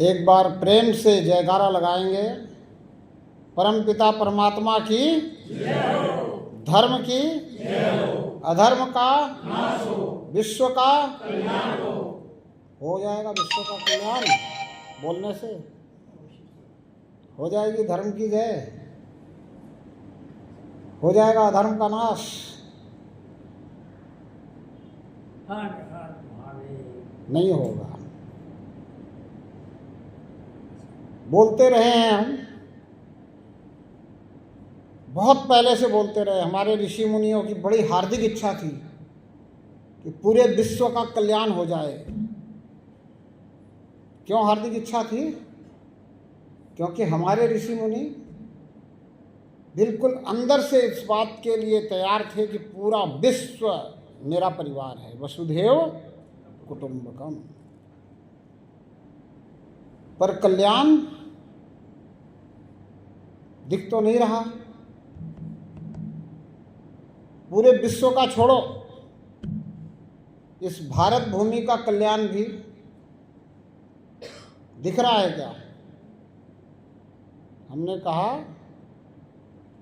एक बार प्रेम से जयकारा लगाएंगे। परमपिता परमात्मा की, धर्म की, अधर्म का, विश्व का हो जाएगा। विश्व का कल्याण बोलने से हो जाएगी धर्म की जय, हो जाएगा अधर्म का नाश। नहीं होगा। बोलते रहे हैं हम, बहुत पहले से बोलते रहे। हमारे ऋषि मुनियों की बड़ी हार्दिक इच्छा थी कि पूरे विश्व का कल्याण हो जाए। क्यों हार्दिक इच्छा थी? क्योंकि हमारे ऋषि मुनि बिल्कुल अंदर से इस बात के लिए तैयार थे कि पूरा विश्व मेरा परिवार है, वसुधैव कुटुंबकम। पर कल्याण दिख तो नहीं रहा। पूरे विश्व का छोड़ो, इस भारत भूमि का कल्याण भी दिख रहा है क्या? हमने कहा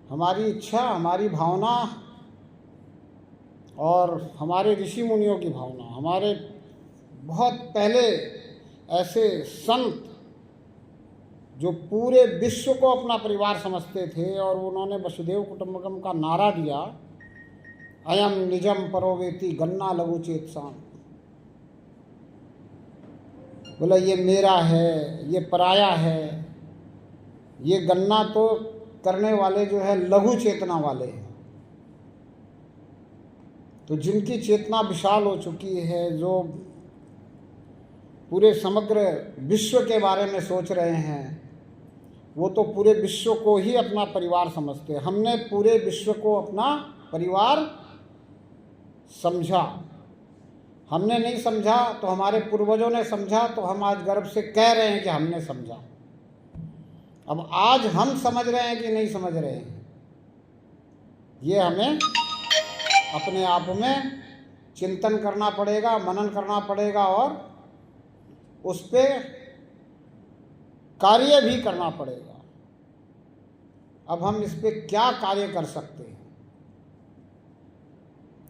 हमारी इच्छा, हमारी भावना और हमारे ऋषि मुनियों की भावना, हमारे बहुत पहले ऐसे संत जो पूरे विश्व को अपना परिवार समझते थे और उन्होंने वसुधैव कुटुंबकम का नारा दिया, अयम निजम परोवेति गन्ना लघु चेतसाम। बोला ये मेरा है, ये पराया है। ये गन्ना तो करने वाले जो है लघु चेतना वाले हैं। तो जिनकी चेतना विशाल हो चुकी है, जो पूरे समग्र विश्व के बारे में सोच रहे हैं, वो तो पूरे विश्व को ही अपना परिवार समझते हैं। हमने पूरे विश्व को अपना परिवार समझा। हमने नहीं समझा तो हमारे पूर्वजों ने समझा, तो हम आज गर्व से कह रहे हैं कि हमने समझा। अब आज हम समझ रहे हैं कि नहीं समझ रहे हैं, ये हमें अपने आप में चिंतन करना पड़ेगा, मनन करना पड़ेगा और उस पर कार्य भी करना पड़ेगा। अब हम इस पे क्या कार्य कर सकते हैं,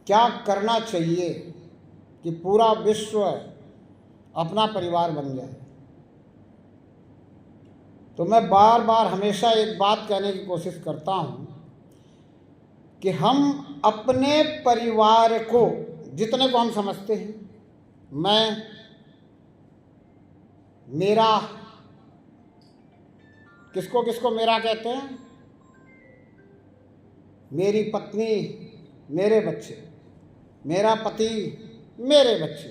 क्या करना चाहिए कि पूरा विश्व अपना परिवार बन जाए? तो मैं बार बार हमेशा एक बात कहने की कोशिश करता हूँ कि हम अपने परिवार को, जितने को हम समझते हैं, मैं, मेरा, किसको किसको मेरा कहते हैं? मेरी पत्नी, मेरे बच्चे, मेरा पति, मेरे बच्चे।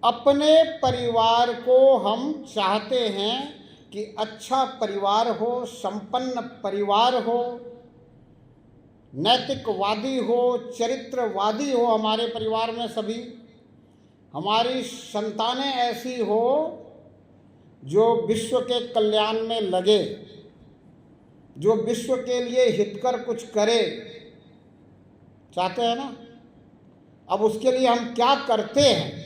अपने परिवार को हम चाहते हैं कि अच्छा परिवार हो, संपन्न परिवार हो, नैतिकवादी हो, चरित्रवादी हो हमारे परिवार में सभी। हमारी संतानें ऐसी हो जो विश्व के कल्याण में लगे, जो विश्व के लिए हितकर कुछ करे। चाहते हैं ना? अब उसके लिए हम क्या करते हैं?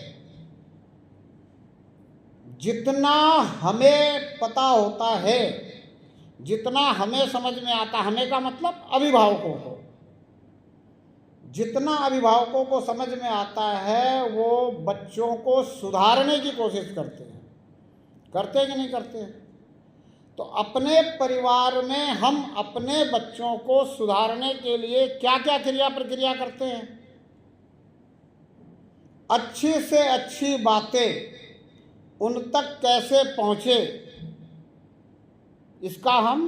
जितना हमें पता होता है, जितना हमें समझ में आता, हमें का मतलब अभिभावकों को, जितना अभिभावकों को समझ में आता है वो बच्चों को सुधारने की कोशिश करते हैं। करते हैं कि नहीं करते हैं? तो अपने परिवार में हम अपने बच्चों को सुधारने के लिए क्या क्या क्रिया प्रक्रिया करते हैं? अच्छी से अच्छी बातें उन तक कैसे पहुँचे, इसका हम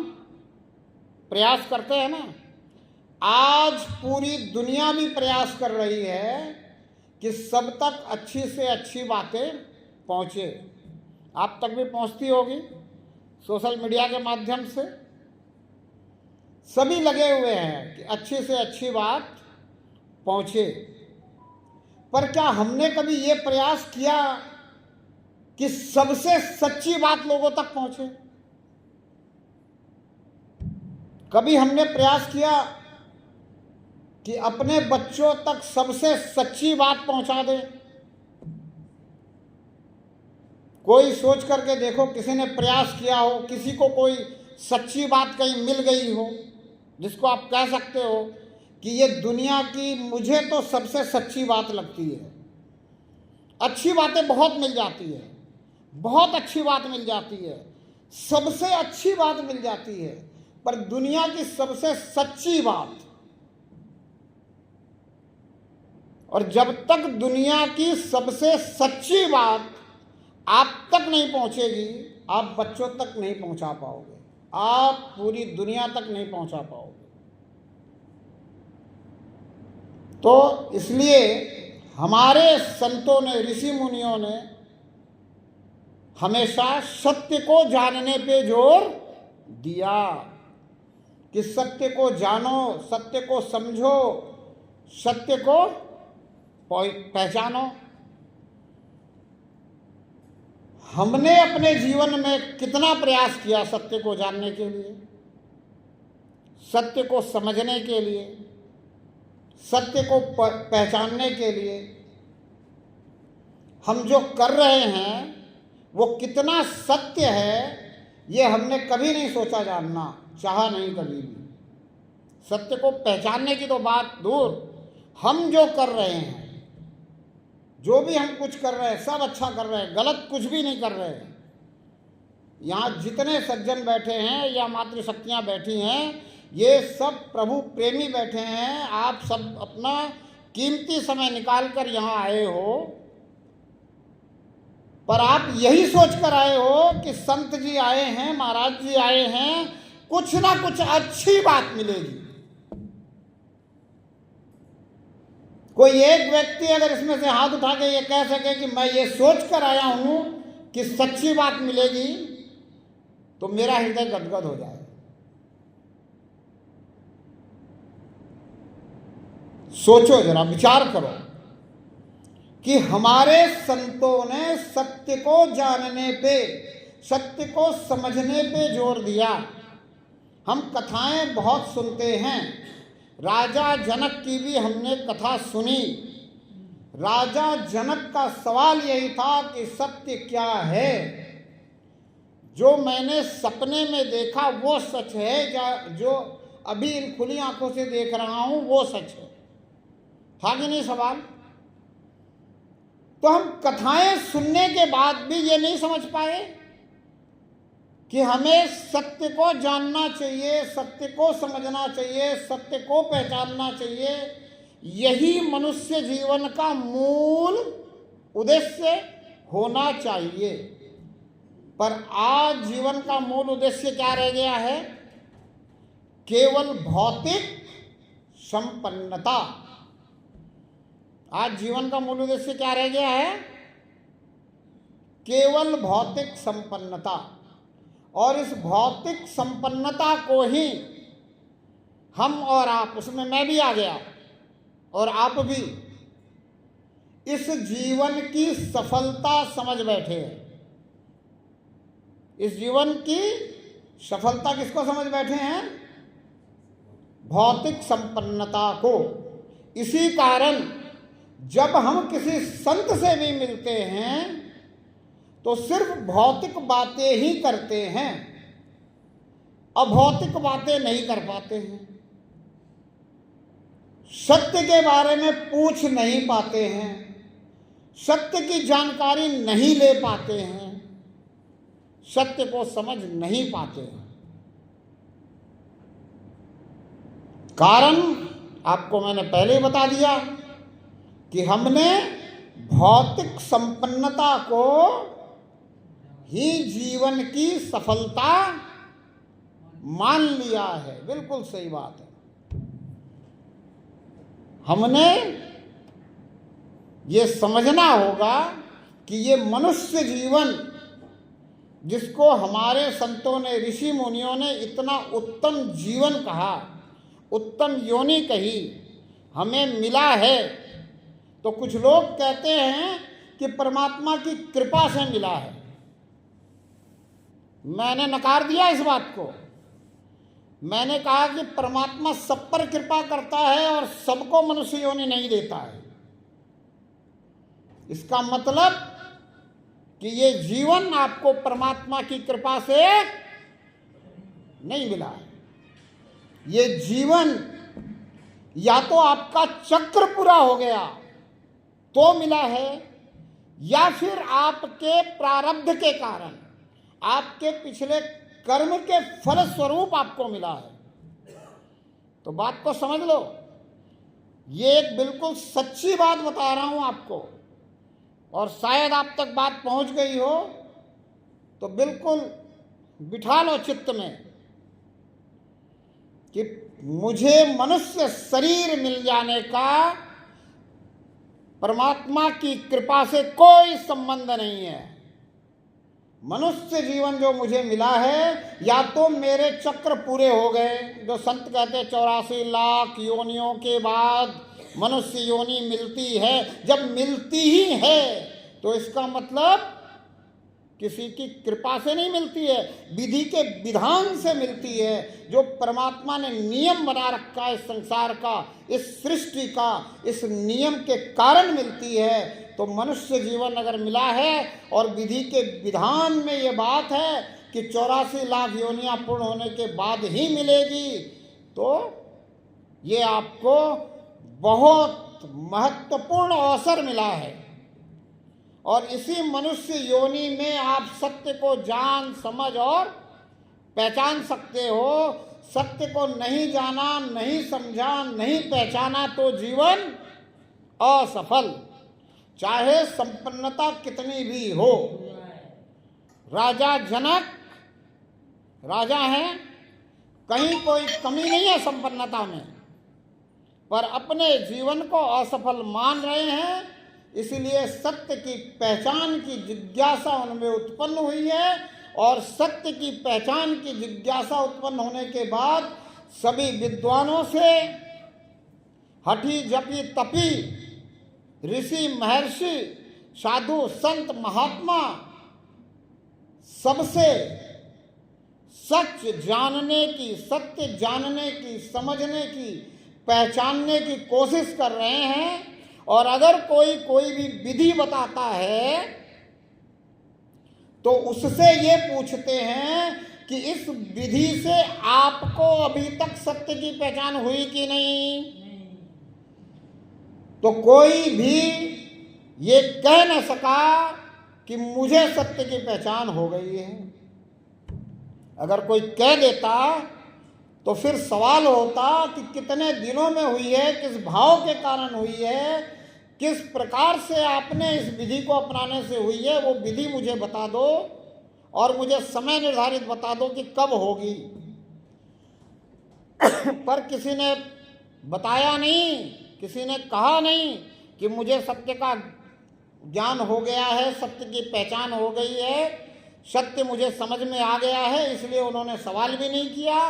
प्रयास करते हैं ना। आज पूरी दुनिया भी प्रयास कर रही है कि सब तक अच्छी से अच्छी बातें पहुँचे। आप तक भी पहुँचती होगी सोशल मीडिया के माध्यम से। सभी लगे हुए हैं कि अच्छी से अच्छी बात पहुँचे। पर क्या हमने कभी ये प्रयास किया कि सबसे सच्ची बात लोगों तक पहुँचे? कभी हमने प्रयास किया कि अपने बच्चों तक सबसे सच्ची बात पहुँचा दें? कोई सोच करके देखो, किसी ने प्रयास किया हो, किसी को कोई सच्ची बात कहीं मिल गई हो जिसको आप कह सकते हो कि ये दुनिया की मुझे तो सबसे सच्ची बात लगती है। अच्छी बातें बहुत मिल जाती है, बहुत अच्छी बात मिल जाती है, सबसे अच्छी बात मिल जाती है, पर दुनिया की सबसे सच्ची बात, और जब तक दुनिया की सबसे सच्ची बात आप तक नहीं पहुंचेगी, आप बच्चों तक नहीं पहुंचा पाओगे, आप पूरी दुनिया तक नहीं पहुंचा पाओगे। तो इसलिए हमारे संतों ने, ऋषि मुनियों ने हमेशा सत्य को जानने पे जोर दिया कि सत्य को जानो, सत्य को समझो, सत्य को पहचानो। हमने अपने जीवन में कितना प्रयास किया सत्य को जानने के लिए, सत्य को समझने के लिए, सत्य को पहचानने के लिए। हम जो कर रहे हैं वो कितना सत्य है, ये हमने कभी नहीं सोचा जानना, चाहा नहीं कभी भी। सत्य को पहचानने की तो बात दूर, हम जो कर रहे हैं, जो भी हम कुछ कर रहे हैं, सब अच्छा कर रहे हैं, गलत कुछ भी नहीं कर रहे हैं। यहाँ जितने सज्जन बैठे हैं या मातृशक्तियाँ बैठी हैं, ये सब प्रभु प्रेमी बैठे हैं। आप सब अपना कीमती समय निकाल कर यहाँ आए हो, पर आप यही सोच कर आए हो कि संत जी आए हैं, महाराज जी आए हैं, कुछ ना कुछ अच्छी बात मिलेगी। कोई एक व्यक्ति अगर इसमें से हाथ उठा के ये कह सके कि मैं ये सोच कर आया हूं कि सच्ची बात मिलेगी, तो मेरा हृदय गदगद हो जाए। सोचो जरा, विचार करो कि हमारे संतों ने सत्य को जानने पे, सत्य को समझने पे जोर दिया। हम कथाएं बहुत सुनते हैं, राजा जनक की भी हमने कथा सुनी। राजा जनक का सवाल यही था कि सत्य क्या है? जो मैंने सपने में देखा वो सच है, जो अभी इन खुली आंखों से देख रहा हूं वो सच है? था कि नहीं सवाल? तो हम कथाएं सुनने के बाद भी ये नहीं समझ पाए कि हमें सत्य को जानना चाहिए, सत्य को समझना चाहिए, सत्य को पहचानना चाहिए। यही मनुष्य जीवन का मूल उद्देश्य होना चाहिए। पर आज जीवन का मूल उद्देश्य क्या रह गया है? केवल भौतिक संपन्नता। आज जीवन का मूल उद्देश्य क्या रह गया है? केवल भौतिक संपन्नता। और इस भौतिक संपन्नता को ही हम और आप, उसमें मैं भी आ गया और आप भी, इस जीवन की सफलता समझ बैठे हैं। इस जीवन की सफलता किसको समझ बैठे हैं? भौतिक संपन्नता को। इसी कारण जब हम किसी संत से भी मिलते हैं तो सिर्फ भौतिक बातें ही करते हैं, अभौतिक बातें नहीं कर पाते हैं, सत्य के बारे में पूछ नहीं पाते हैं, सत्य की जानकारी नहीं ले पाते हैं, सत्य को समझ नहीं पाते हैं। कारण आपको मैंने पहले ही बता दिया कि हमने भौतिक संपन्नता को ही जीवन की सफलता मान लिया है। बिल्कुल सही बात है। हमने ये समझना होगा कि ये मनुष्य जीवन, जिसको हमारे संतों ने, ऋषि मुनियों ने इतना उत्तम जीवन कहा, उत्तम योनि कही, हमें मिला है। तो कुछ लोग कहते हैं कि परमात्मा की कृपा से मिला है। मैंने नकार दिया इस बात को। मैंने कहा कि परमात्मा सब पर कृपा करता है और सबको मनुष्य योनि नहीं देता है। इसका मतलब कि ये जीवन आपको परमात्मा की कृपा से नहीं मिला है। ये जीवन या तो आपका चक्र पूरा हो गया तो मिला है, या फिर आपके प्रारब्ध के कारण, आपके पिछले कर्म के फल स्वरूप आपको मिला है। तो बात को समझ लो, ये एक बिल्कुल सच्ची बात बता रहा हूं आपको, और शायद आप तक बात पहुंच गई हो तो बिल्कुल बिठा लो चित्त में कि मुझे मनुष्य शरीर मिल जाने का परमात्मा की कृपा से कोई संबंध नहीं है। मनुष्य जीवन जो मुझे मिला है, या तो मेरे चक्र पूरे हो गए, जो संत कहते 84 लाख योनियों के बाद मनुष्य योनि मिलती है। जब मिलती ही है तो इसका मतलब किसी की कृपा से नहीं मिलती है, विधि के विधान से मिलती है। जो परमात्मा ने नियम बना रखा है इस संसार का, इस सृष्टि का, इस नियम के कारण मिलती है। तो मनुष्य जीवन अगर मिला है और विधि के विधान में ये बात है कि 84 लाख योनियां पूर्ण होने के बाद ही मिलेगी, तो ये आपको बहुत महत्वपूर्ण अवसर मिला है। और इसी मनुष्य योनि में आप सत्य को जान समझ और पहचान सकते हो। सत्य को नहीं जाना, नहीं समझा, नहीं पहचाना तो जीवन असफल, चाहे संपन्नता कितनी भी हो। राजा जनक राजा हैं, कहीं कोई कमी नहीं है संपन्नता में, पर अपने जीवन को असफल मान रहे हैं। इसलिए सत्य की पहचान की जिज्ञासा उनमें उत्पन्न हुई है, और सत्य की पहचान की जिज्ञासा उत्पन्न होने के बाद सभी विद्वानों से, हठी जपी तपी ऋषि महर्षि साधु संत महात्मा सबसे सच जानने की, सत्य जानने की, समझने की, पहचानने की कोशिश कर रहे हैं। और अगर कोई भी विधि बताता है तो उससे ये पूछते हैं कि इस विधि से आपको अभी तक सत्य की पहचान हुई कि नहीं। तो कोई भी ये कह न सका कि मुझे सत्य की पहचान हो गई है। अगर कोई कह देता तो फिर सवाल होता कि कितने दिनों में हुई है, किस भाव के कारण हुई है, किस प्रकार से आपने इस विधि को अपनाने से हुई है, वो विधि मुझे बता दो और मुझे समय निर्धारित बता दो कि कब होगी। पर किसी ने बताया नहीं, किसी ने कहा नहीं कि मुझे सत्य का ज्ञान हो गया है, सत्य की पहचान हो गई है, सत्य मुझे समझ में आ गया है। इसलिए उन्होंने सवाल भी नहीं किया।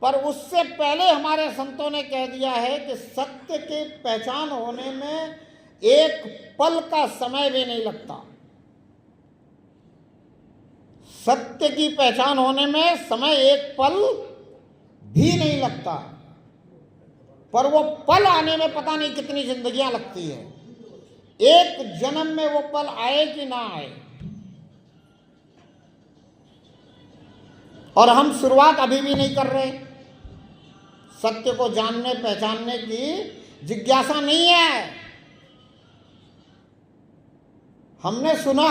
पर उससे पहले हमारे संतों ने कह दिया है कि सत्य की पहचान होने में एक पल का समय भी नहीं लगता। सत्य की पहचान होने में समय एक पल भी नहीं लगता, पर वो पल आने में पता नहीं कितनी जिंदगियां लगती है। एक जन्म में वो पल आए कि ना आए। और हम शुरुआत अभी भी नहीं कर रहे। सत्य को जानने पहचानने की जिज्ञासा नहीं है। हमने सुना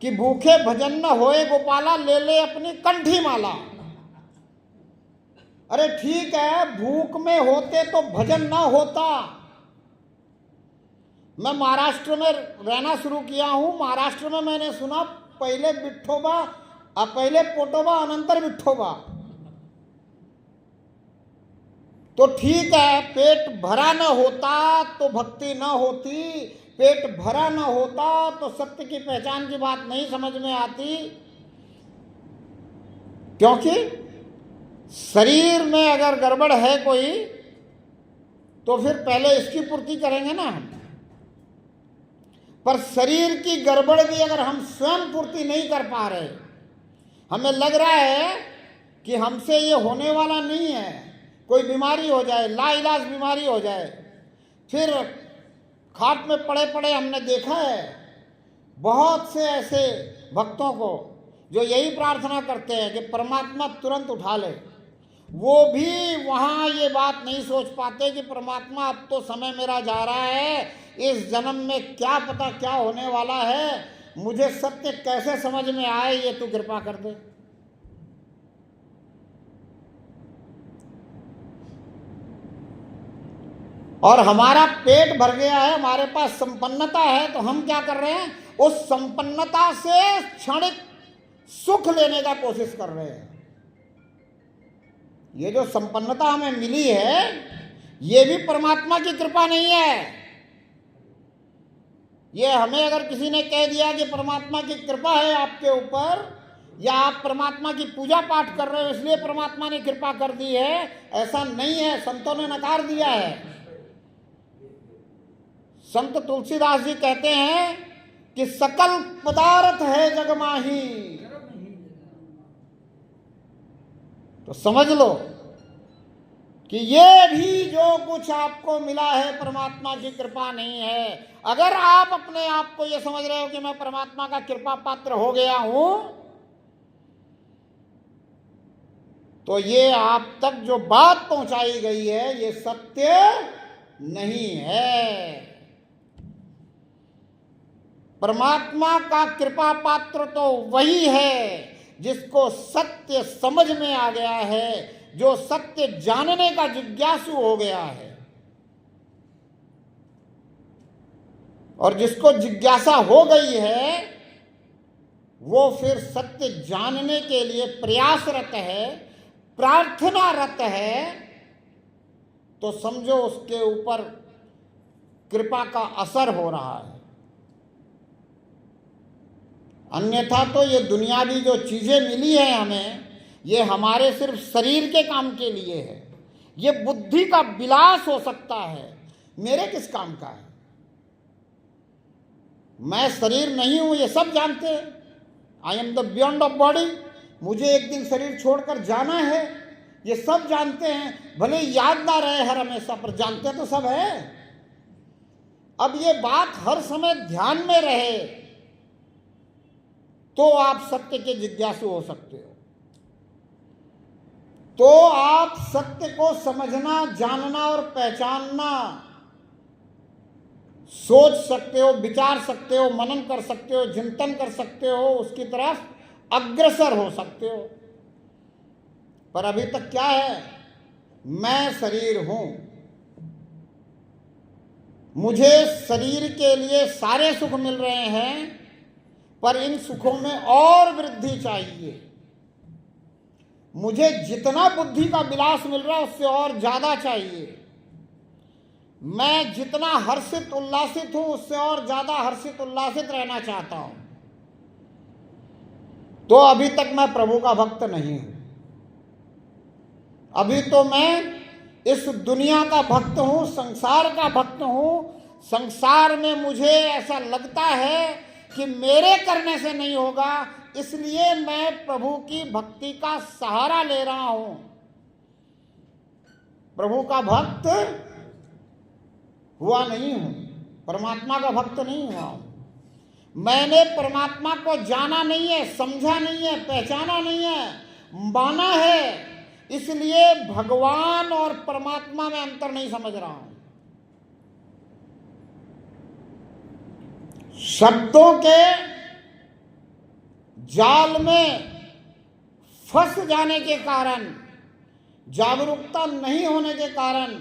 कि भूखे भजन न होए गोपाला, ले ले अपनी कंठी माला। अरे ठीक है, भूख में होते तो भजन ना होता। मैं महाराष्ट्र में रहना शुरू किया हूं। महाराष्ट्र में मैंने सुना पहले विठ्ठोबा, पहले पोटोबा, अनंतर विठ्ठोबा। तो ठीक है, पेट भरा न होता तो भक्ति न होती, पेट भरा न होता तो सत्य की पहचान की बात नहीं समझ में आती। क्योंकि शरीर में अगर गड़बड़ है कोई तो फिर पहले इसकी पूर्ति करेंगे ना हम। पर शरीर की गड़बड़ भी अगर हम स्वयं पूर्ति नहीं कर पा रहे, हमें लग रहा है कि हमसे ये होने वाला नहीं है, कोई बीमारी हो जाए, लाइलाज बीमारी हो जाए, फिर खाट में पड़े पड़े हमने देखा है बहुत से ऐसे भक्तों को जो यही प्रार्थना करते हैं कि परमात्मा तुरंत उठा ले, वो भी वहाँ ये बात नहीं सोच पाते कि परमात्मा अब तो समय मेरा जा रहा है, इस जन्म में क्या पता क्या होने वाला है, मुझे सत्य कैसे समझ में आए, ये तू कृपा कर दे। और हमारा पेट भर गया है, हमारे पास संपन्नता है, तो हम क्या कर रहे हैं, उस संपन्नता से क्षणिक सुख लेने का कोशिश कर रहे हैं। ये जो संपन्नता हमें मिली है, ये भी परमात्मा की कृपा नहीं है। ये हमें अगर किसी ने कह दिया कि परमात्मा की कृपा है आपके ऊपर, या आप परमात्मा की पूजा पाठ कर रहे हो इसलिए परमात्मा ने कृपा कर दी है, ऐसा नहीं है। संतों ने नकार दिया है। संत तुलसीदास जी कहते हैं कि सकल पदार्थ है जग माही। तो समझ लो कि ये भी जो कुछ आपको मिला है परमात्मा की कृपा नहीं है। अगर आप अपने आप को ये समझ रहे हो कि मैं परमात्मा का कृपा पात्र हो गया हूं, तो ये आप तक जो बात पहुंचाई गई है ये सत्य नहीं है। परमात्मा का कृपा पात्र तो वही है जिसको सत्य समझ में आ गया है, जो सत्य जानने का जिज्ञासु हो गया है। और जिसको जिज्ञासा हो गई है वो फिर सत्य जानने के लिए प्रयासरत है, प्रार्थनारत है, तो समझो उसके ऊपर कृपा का असर हो रहा है। अन्यथा तो ये दुनियावी जो चीजें मिली है हमें, ये हमारे सिर्फ शरीर के काम के लिए है। ये बुद्धि का विलास हो सकता है, मेरे किस काम का है। मैं शरीर नहीं हूं, ये सब जानते हैं। I am the beyond of body. मुझे एक दिन शरीर छोड़कर जाना है, ये सब जानते हैं। भले याद ना रहे हर हमेशा, पर जानते तो सब है। अब ये बात हर समय ध्यान में रहे तो आप सत्य के जिज्ञासु हो सकते हो, तो आप सत्य को समझना, जानना और पहचानना सोच सकते हो, विचार सकते हो, मनन कर सकते हो, चिंतन कर सकते हो, उसकी तरफ अग्रसर हो सकते हो। पर अभी तक क्या है, मैं शरीर हूं, मुझे शरीर के लिए सारे सुख मिल रहे हैं, पर इन सुखों में और वृद्धि चाहिए। मुझे जितना बुद्धि का विलास मिल रहा है उससे और ज्यादा चाहिए। मैं जितना हर्षित उल्लासित हूं उससे और ज्यादा हर्षित उल्लासित रहना चाहता हूं। तो अभी तक मैं प्रभु का भक्त नहीं हूं। अभी तो मैं इस दुनिया का भक्त हूं, संसार का भक्त हूं। संसार में मुझे ऐसा लगता है कि मेरे करने से नहीं होगा, इसलिए मैं प्रभु की भक्ति का सहारा ले रहा हूं। प्रभु का भक्त हुआ नहीं हूं, परमात्मा का भक्त नहीं हुआ हूं। मैंने परमात्मा को जाना नहीं है, समझा नहीं है, पहचाना नहीं है, माना है, इसलिए भगवान और परमात्मा में अंतर नहीं समझ रहा हूं। शब्दों के जाल में फंस जाने के कारण, जागरूकता नहीं होने के कारण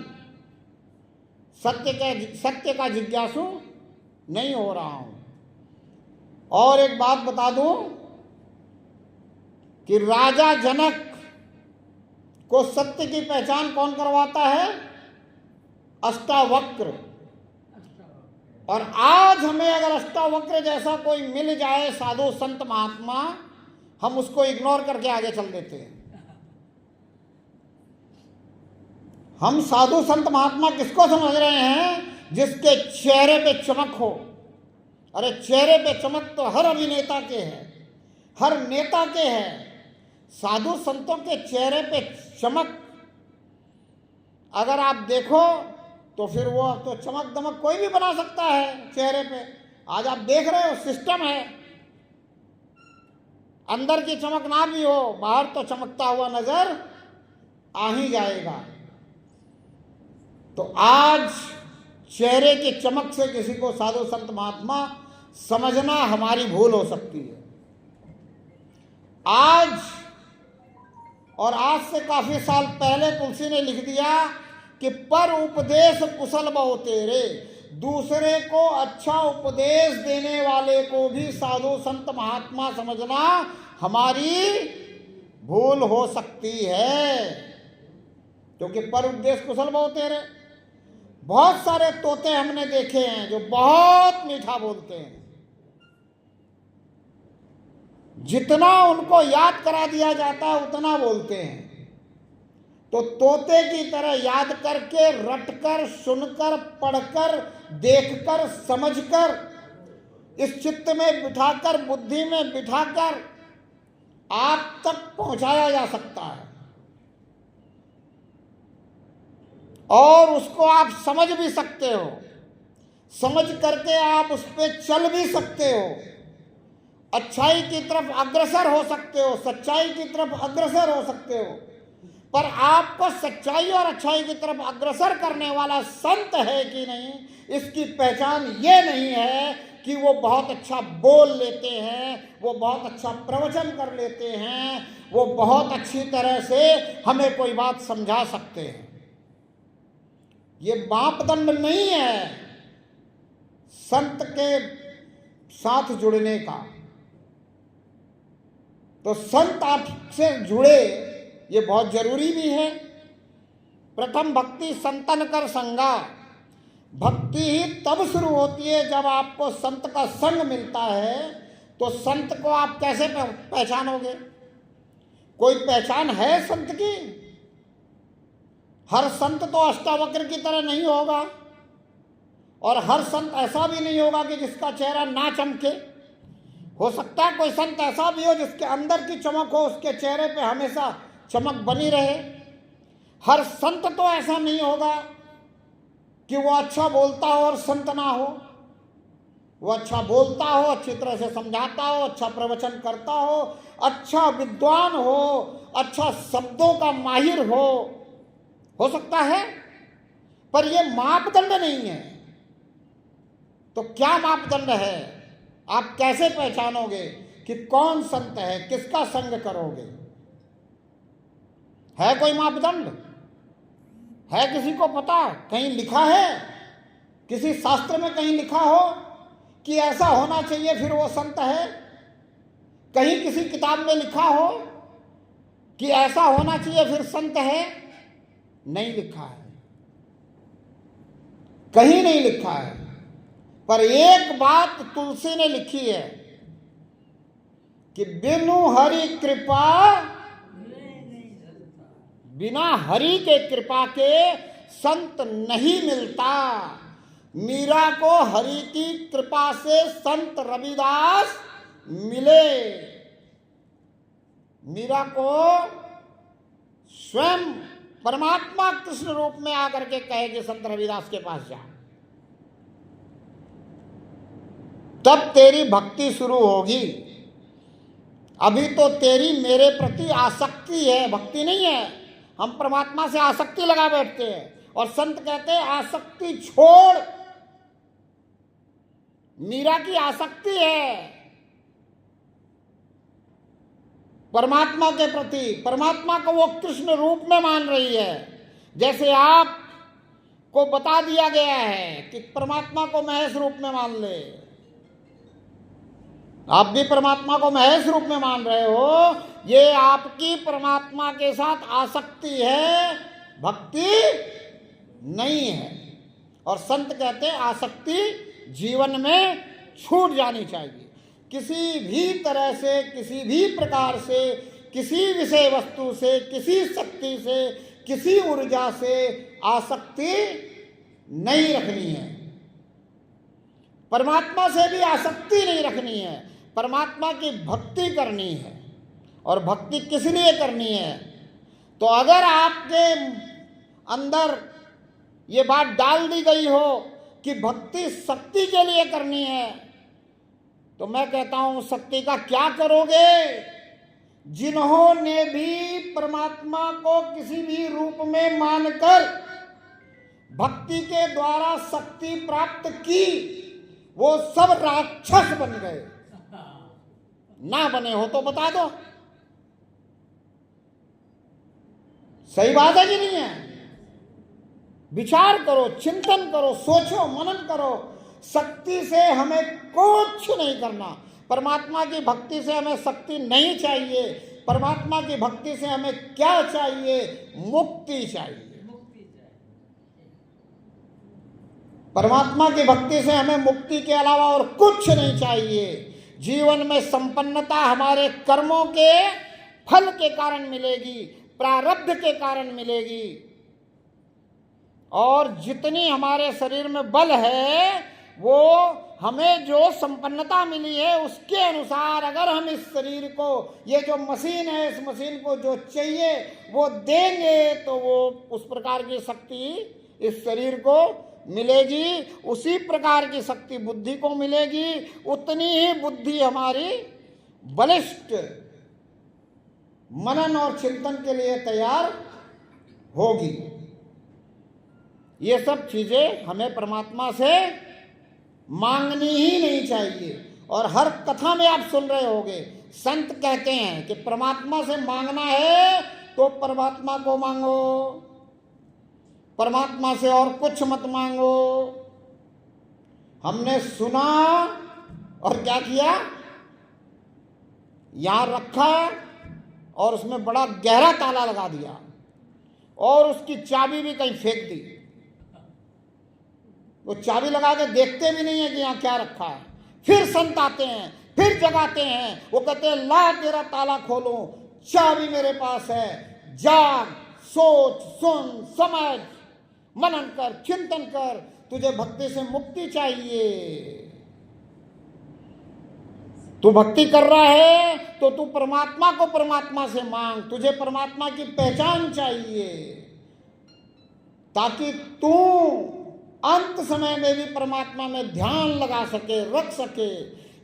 सत्य का जिज्ञासु नहीं हो रहा हूं। और एक बात बता दूं कि राजा जनक को सत्य की पहचान कौन करवाता है? अष्टावक्र। और आज हमें अगर अष्टावक्र जैसा कोई मिल जाए, साधु संत महात्मा, हम उसको इग्नोर करके आगे चल देते हैं। हम साधु संत महात्मा किसको समझ रहे हैं? जिसके चेहरे पे चमक हो। अरे चेहरे पे चमक तो हर अभिनेता के है, हर नेता के है। साधु संतों के चेहरे पे चमक अगर आप देखो तो फिर वो तो चमक दमक कोई भी बना सकता है चेहरे पे। आज आप देख रहे हो सिस्टम है, अंदर की चमक ना भी हो, बाहर तो चमकता हुआ नजर आ ही जाएगा। तो आज चेहरे की चमक से किसी को साधु संत महात्मा समझना हमारी भूल हो सकती है। आज और आज से काफी साल पहले तुलसी ने लिख दिया कि पर उपदेश कुशल बहु तेरे, दूसरे को अच्छा उपदेश देने वाले को भी साधु संत महात्मा समझना हमारी भूल हो सकती है, क्योंकि पर उपदेश कुशल बहु तेरे। बहुत सारे तोते हमने देखे हैं जो बहुत मीठा बोलते हैं, जितना उनको याद करा दिया जाता है उतना बोलते हैं। तो तोते की तरह याद करके, रटकर, सुनकर, पढ़कर, देखकर, समझकर, इस चित्त में बिठाकर, बुद्धि में बिठाकर आप तक पहुंचाया जा सकता है, और उसको आप समझ भी सकते हो। समझ करके आप उस पर चल भी सकते हो, अच्छाई की तरफ अग्रसर हो सकते हो, सच्चाई की तरफ अग्रसर हो सकते हो। पर आपको सच्चाई और अच्छाई की तरफ अग्रसर करने वाला संत है कि नहीं, इसकी पहचान ये नहीं है कि वो बहुत अच्छा बोल लेते हैं, वो बहुत अच्छा प्रवचन कर लेते हैं, वो बहुत अच्छी तरह से हमें कोई बात समझा सकते हैं। ये मापदंड नहीं है संत के साथ जुड़ने का। तो संत आपसे जुड़े, ये बहुत जरूरी भी है। प्रथम भक्ति संतन कर संगा, भक्ति ही तब शुरू होती है जब आपको संत का संग मिलता है। तो संत को आप कैसे पहचानोगे? कोई पहचान है संत की? हर संत तो अष्टावक्र की तरह नहीं होगा, और हर संत ऐसा भी नहीं होगा कि जिसका चेहरा ना चमके। हो सकता है कोई संत ऐसा भी हो जिसके अंदर की चमक हो, उसके चेहरे पे हमेशा चमक बनी रहे। हर संत तो ऐसा नहीं होगा कि वो अच्छा बोलता हो और संत ना हो। वो अच्छा बोलता हो, अच्छी तरह से समझाता हो, अच्छा प्रवचन करता हो, अच्छा विद्वान हो, अच्छा शब्दों का माहिर हो सकता है, पर ये मापदंड नहीं है। तो क्या मापदंड है? आप कैसे पहचानोगे कि कौन संत है? किसका संग करोगे? है कोई मापदंड? है किसी को पता? कहीं लिखा है? किसी शास्त्र में कहीं लिखा हो कि ऐसा होना चाहिए फिर वो संत है? कहीं किसी किताब में लिखा हो कि ऐसा होना चाहिए फिर संत है? नहीं लिखा है, कहीं नहीं लिखा है। पर एक बात तुलसी ने लिखी है कि बिनु हरि कृपा, बिना हरि के कृपा के संत नहीं मिलता। मीरा को हरि की कृपा से संत रविदास मिले। मीरा को स्वयं परमात्मा कृष्ण रूप में आकर के कहे कि संत रविदास के पास जा, तब तेरी भक्ति शुरू होगी। अभी तो तेरी मेरे प्रति आसक्ति है, भक्ति नहीं है। हम परमात्मा से आसक्ति लगा बैठते हैं, और संत कहते हैं आसक्ति छोड़। मीरा की आसक्ति है परमात्मा के प्रति, परमात्मा को वो कृष्ण रूप में मान रही है। जैसे आप को बता दिया गया है कि परमात्मा को महेश रूप में मान ले, आप भी परमात्मा को महेश रूप में मान रहे हो। ये आपकी परमात्मा के साथ आसक्ति है, भक्ति नहीं है। और संत कहते हैं आसक्ति जीवन में छूट जानी चाहिए। किसी भी तरह से, किसी भी प्रकार से, किसी विषय वस्तु से, किसी शक्ति से, किसी ऊर्जा से आसक्ति नहीं रखनी है। परमात्मा से भी आसक्ति नहीं रखनी है। परमात्मा की भक्ति करनी है। और भक्ति किस लिए करनी है? तो अगर आपके अंदर ये बात डाल दी गई हो कि भक्ति शक्ति के लिए करनी है, तो मैं कहता हूं शक्ति का क्या करोगे? जिन्होंने भी परमात्मा को किसी भी रूप में मानकर भक्ति के द्वारा शक्ति प्राप्त की, वो सब राक्षस बन गए। ना बने हो तो बता दो, सही बात है कि नहीं है? विचार करो, चिंतन करो, सोचो, मनन करो। शक्ति से हमें कुछ नहीं करना। परमात्मा की भक्ति से हमें शक्ति नहीं चाहिए। परमात्मा की भक्ति से हमें क्या चाहिए? मुक्ति चाहिए। परमात्मा की भक्ति से हमें मुक्ति के अलावा और कुछ नहीं चाहिए। जीवन में संपन्नता हमारे कर्मों के फल के कारण मिलेगी, प्रारब्ध के कारण मिलेगी। और जितनी हमारे शरीर में बल है, वो हमें जो संपन्नता मिली है उसके अनुसार अगर हम इस शरीर को, ये जो मशीन है, इस मशीन को जो चाहिए वो देंगे, तो वो उस प्रकार की शक्ति इस शरीर को मिलेगी। उसी प्रकार की शक्ति बुद्धि को मिलेगी। उतनी ही बुद्धि हमारी बलिष्ठ मनन और चिंतन के लिए तैयार होगी। ये सब चीजें हमें परमात्मा से मांगनी ही नहीं चाहिए। और हर कथा में आप सुन रहे होंगे, संत कहते हैं कि परमात्मा से मांगना है तो परमात्मा को मांगो, परमात्मा से और कुछ मत मांगो। हमने सुना और क्या किया? यहां रखा और उसमें बड़ा गहरा ताला लगा दिया और उसकी चाबी भी कहीं फेंक दी। वो चाबी लगा के देखते भी नहीं है कि यहां क्या रखा है। फिर संत आते हैं, फिर जगाते हैं, वो कहते हैं ला तेरा ताला खोलो, चाबी मेरे पास है, जाग, सोच, सुन, समझ, मनन कर, चिंतन कर, तुझे भक्ति से मुक्ति चाहिए। तू भक्ति कर रहा है तो तू परमात्मा को परमात्मा से मांग। तुझे परमात्मा की पहचान चाहिए ताकि तू अंत समय में भी परमात्मा में ध्यान लगा सके, रख सके,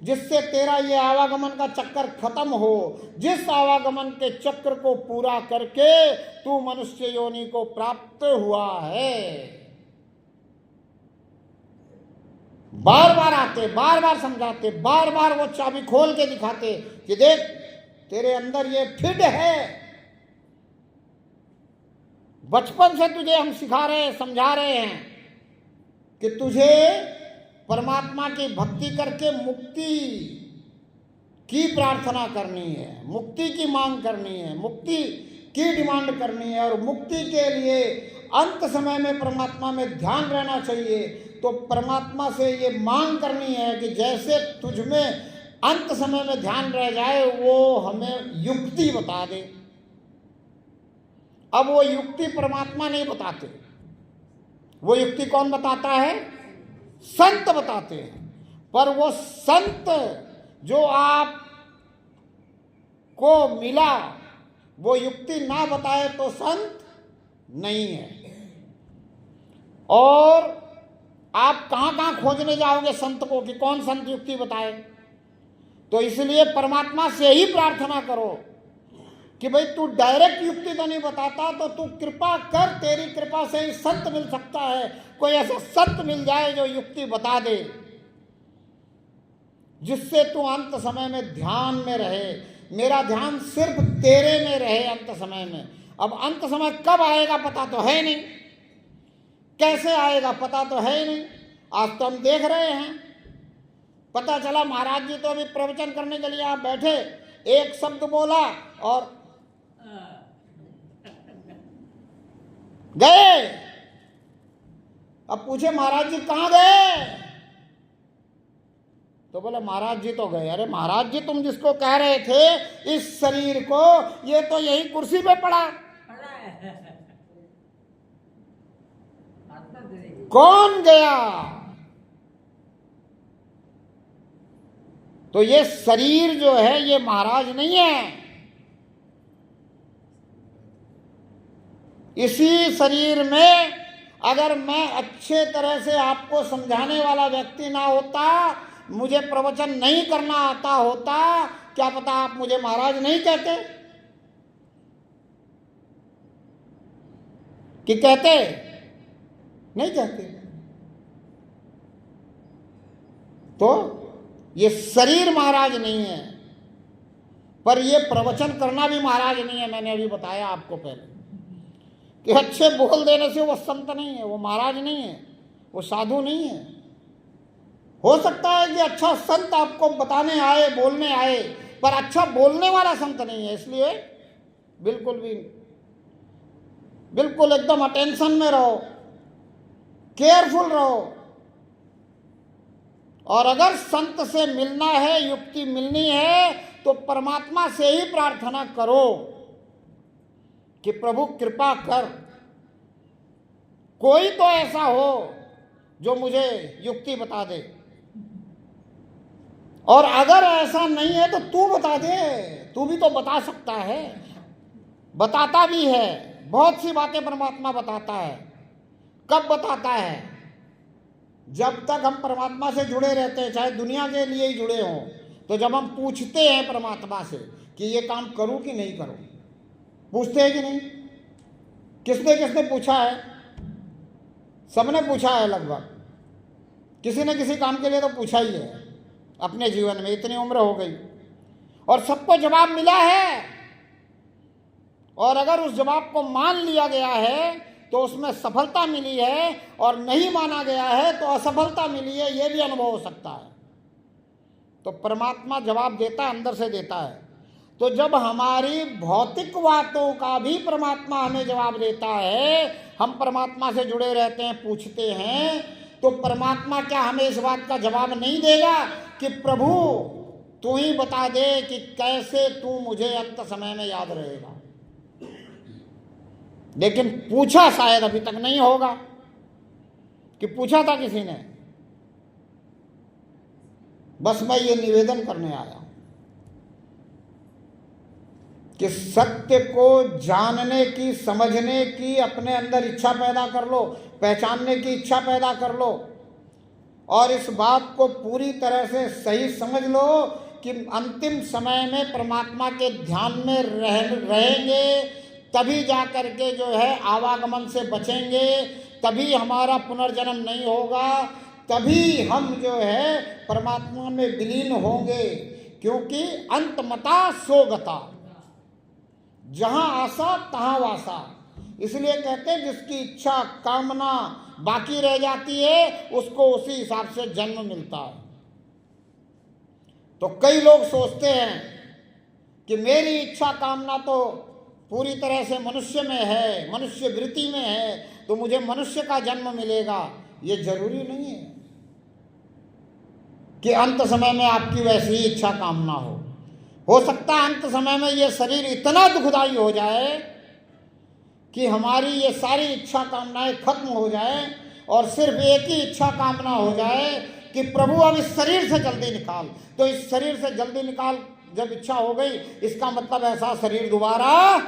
जिससे तेरा ये आवागमन का चक्कर खत्म हो। जिस आवागमन के चक्र को पूरा करके तू मनुष्य योनि को प्राप्त हुआ है। बार बार आते, बार बार समझाते, बार बार वो चाबी खोल के दिखाते कि देख तेरे अंदर ये फिट है। बचपन से तुझे हम सिखा रहे हैं, समझा रहे हैं कि तुझे परमात्मा की भक्ति करके मुक्ति की प्रार्थना करनी है, मुक्ति की मांग करनी है, मुक्ति की डिमांड करनी है। और मुक्ति के लिए अंत समय में परमात्मा में ध्यान रहना चाहिए। तो परमात्मा से ये मांग करनी है कि जैसे तुझ में अंत समय में ध्यान रह जाए, वो हमें युक्ति बता दे। अब वो युक्ति परमात्मा नहीं बताते, वो युक्ति कौन बताता है? संत बताते हैं। पर वो संत जो आप को मिला, वो युक्ति ना बताए तो संत नहीं है। और आप कहां खोजने जाओगे संत को कि कौन संत युक्ति बताए? तो इसलिए परमात्मा से ही प्रार्थना करो कि भाई तू डायरेक्ट युक्ति तो नहीं बताता, तो तू कृपा कर, तेरी कृपा से ही संत मिल सकता है। कोई ऐसा संत मिल जाए जो युक्ति बता दे, जिससे तू अंत समय में ध्यान में रहे। मेरा ध्यान सिर्फ तेरे में रहे अंत समय में। अब अंत समय कब आएगा पता तो है नहीं, कैसे आएगा पता तो है ही नहीं। आज तो हम देख रहे हैं, पता चला महाराज जी तो अभी प्रवचन करने के लिए आप बैठे, एक शब्द बोला और गए। अब पूछे महाराज जी कहाँ गए? तो बोले महाराज जी तो गए। अरे महाराज जी तुम जिसको कह रहे थे इस शरीर को, ये तो यही कुर्सी पे पड़ा। कौन गया? तो ये शरीर जो है ये महाराज नहीं है। इसी शरीर में अगर मैं अच्छे तरह से आपको समझाने वाला व्यक्ति ना होता मुझे प्रवचन नहीं करना आता होता, क्या पता आप मुझे महाराज नहीं कहते कि कहते? नहीं कहते। तो ये शरीर महाराज नहीं है, पर ये प्रवचन करना भी महाराज नहीं है। मैंने अभी बताया आपको पहले कि अच्छे बोल देने से वो संत नहीं है, वो महाराज नहीं है, वो साधु नहीं है। हो सकता है कि अच्छा संत आपको बताने आए, बोलने आए, पर अच्छा बोलने वाला संत नहीं है। इसलिए बिल्कुल एकदम अटेंशन में रहो, केयरफुल रहो। और अगर संत से मिलना है, युक्ति मिलनी है, तो परमात्मा से ही प्रार्थना करो कि प्रभु कृपा कर, कोई तो ऐसा हो जो मुझे युक्ति बता दे। और अगर ऐसा नहीं है तो तू बता दे, तू भी तो बता सकता है, बताता भी है। बहुत सी बातें परमात्मा बताता है। कब बताता है? जब तक हम परमात्मा से जुड़े रहते हैं, चाहे दुनिया के लिए ही जुड़े हों। तो जब हम पूछते हैं परमात्मा से कि ये काम करूं कि नहीं करूं, पूछते हैं कि नहीं? किसने किसने पूछा है? सबने पूछा है लगभग, किसी न किसी काम के लिए तो पूछा ही है अपने जीवन में। इतनी उम्र हो गई और सबको जवाब मिला है। और अगर उस जवाब को मान लिया गया है तो उसमें सफलता मिली है, और नहीं माना गया है तो असफलता मिली है, यह भी अनुभव हो सकता है। तो परमात्मा जवाब देता है, अंदर से देता है। तो जब हमारी भौतिक बातों का भी परमात्मा हमें जवाब देता है, हम परमात्मा से जुड़े रहते हैं, पूछते हैं, तो परमात्मा क्या हमें इस बात का जवाब नहीं देगा कि प्रभु तू ही बता दे कि कैसे तू मुझे अंत समय में याद रहेगा? लेकिन पूछा शायद अभी तक नहीं होगा कि पूछा था किसी ने। बस मैं ये निवेदन करने आया कि सत्य को जानने की, समझने की अपने अंदर इच्छा पैदा कर लो, पहचानने की इच्छा पैदा कर लो, और इस बात को पूरी तरह से सही समझ लो कि अंतिम समय में परमात्मा के ध्यान में रहेंगे, तभी जा करके जो है आवागमन से बचेंगे, तभी हमारा पुनर्जन्म नहीं होगा, तभी हम जो है परमात्मा में विलीन होंगे। क्योंकि अंतमता सोगता, जहां आशा तहां वासा। इसलिए कहते हैं जिसकी इच्छा कामना बाकी रह जाती है उसको उसी हिसाब से जन्म मिलता है। तो कई लोग सोचते हैं कि मेरी इच्छा कामना तो पूरी तरह से मनुष्य में है, मनुष्य वृत्ति में है, तो मुझे मनुष्य का जन्म मिलेगा। ये जरूरी नहीं है कि अंत समय में आपकी वैसी ही इच्छा कामना हो सकता है अंत समय में ये शरीर इतना दुखदाई हो जाए कि हमारी ये सारी इच्छा कामनाएं खत्म हो जाए और सिर्फ एक ही इच्छा कामना हो जाए कि प्रभु अब इस शरीर से जल्दी निकाल। तो इस शरीर से जल्दी निकाल जब इच्छा हो गई, इसका मतलब ऐसा शरीर दोबारा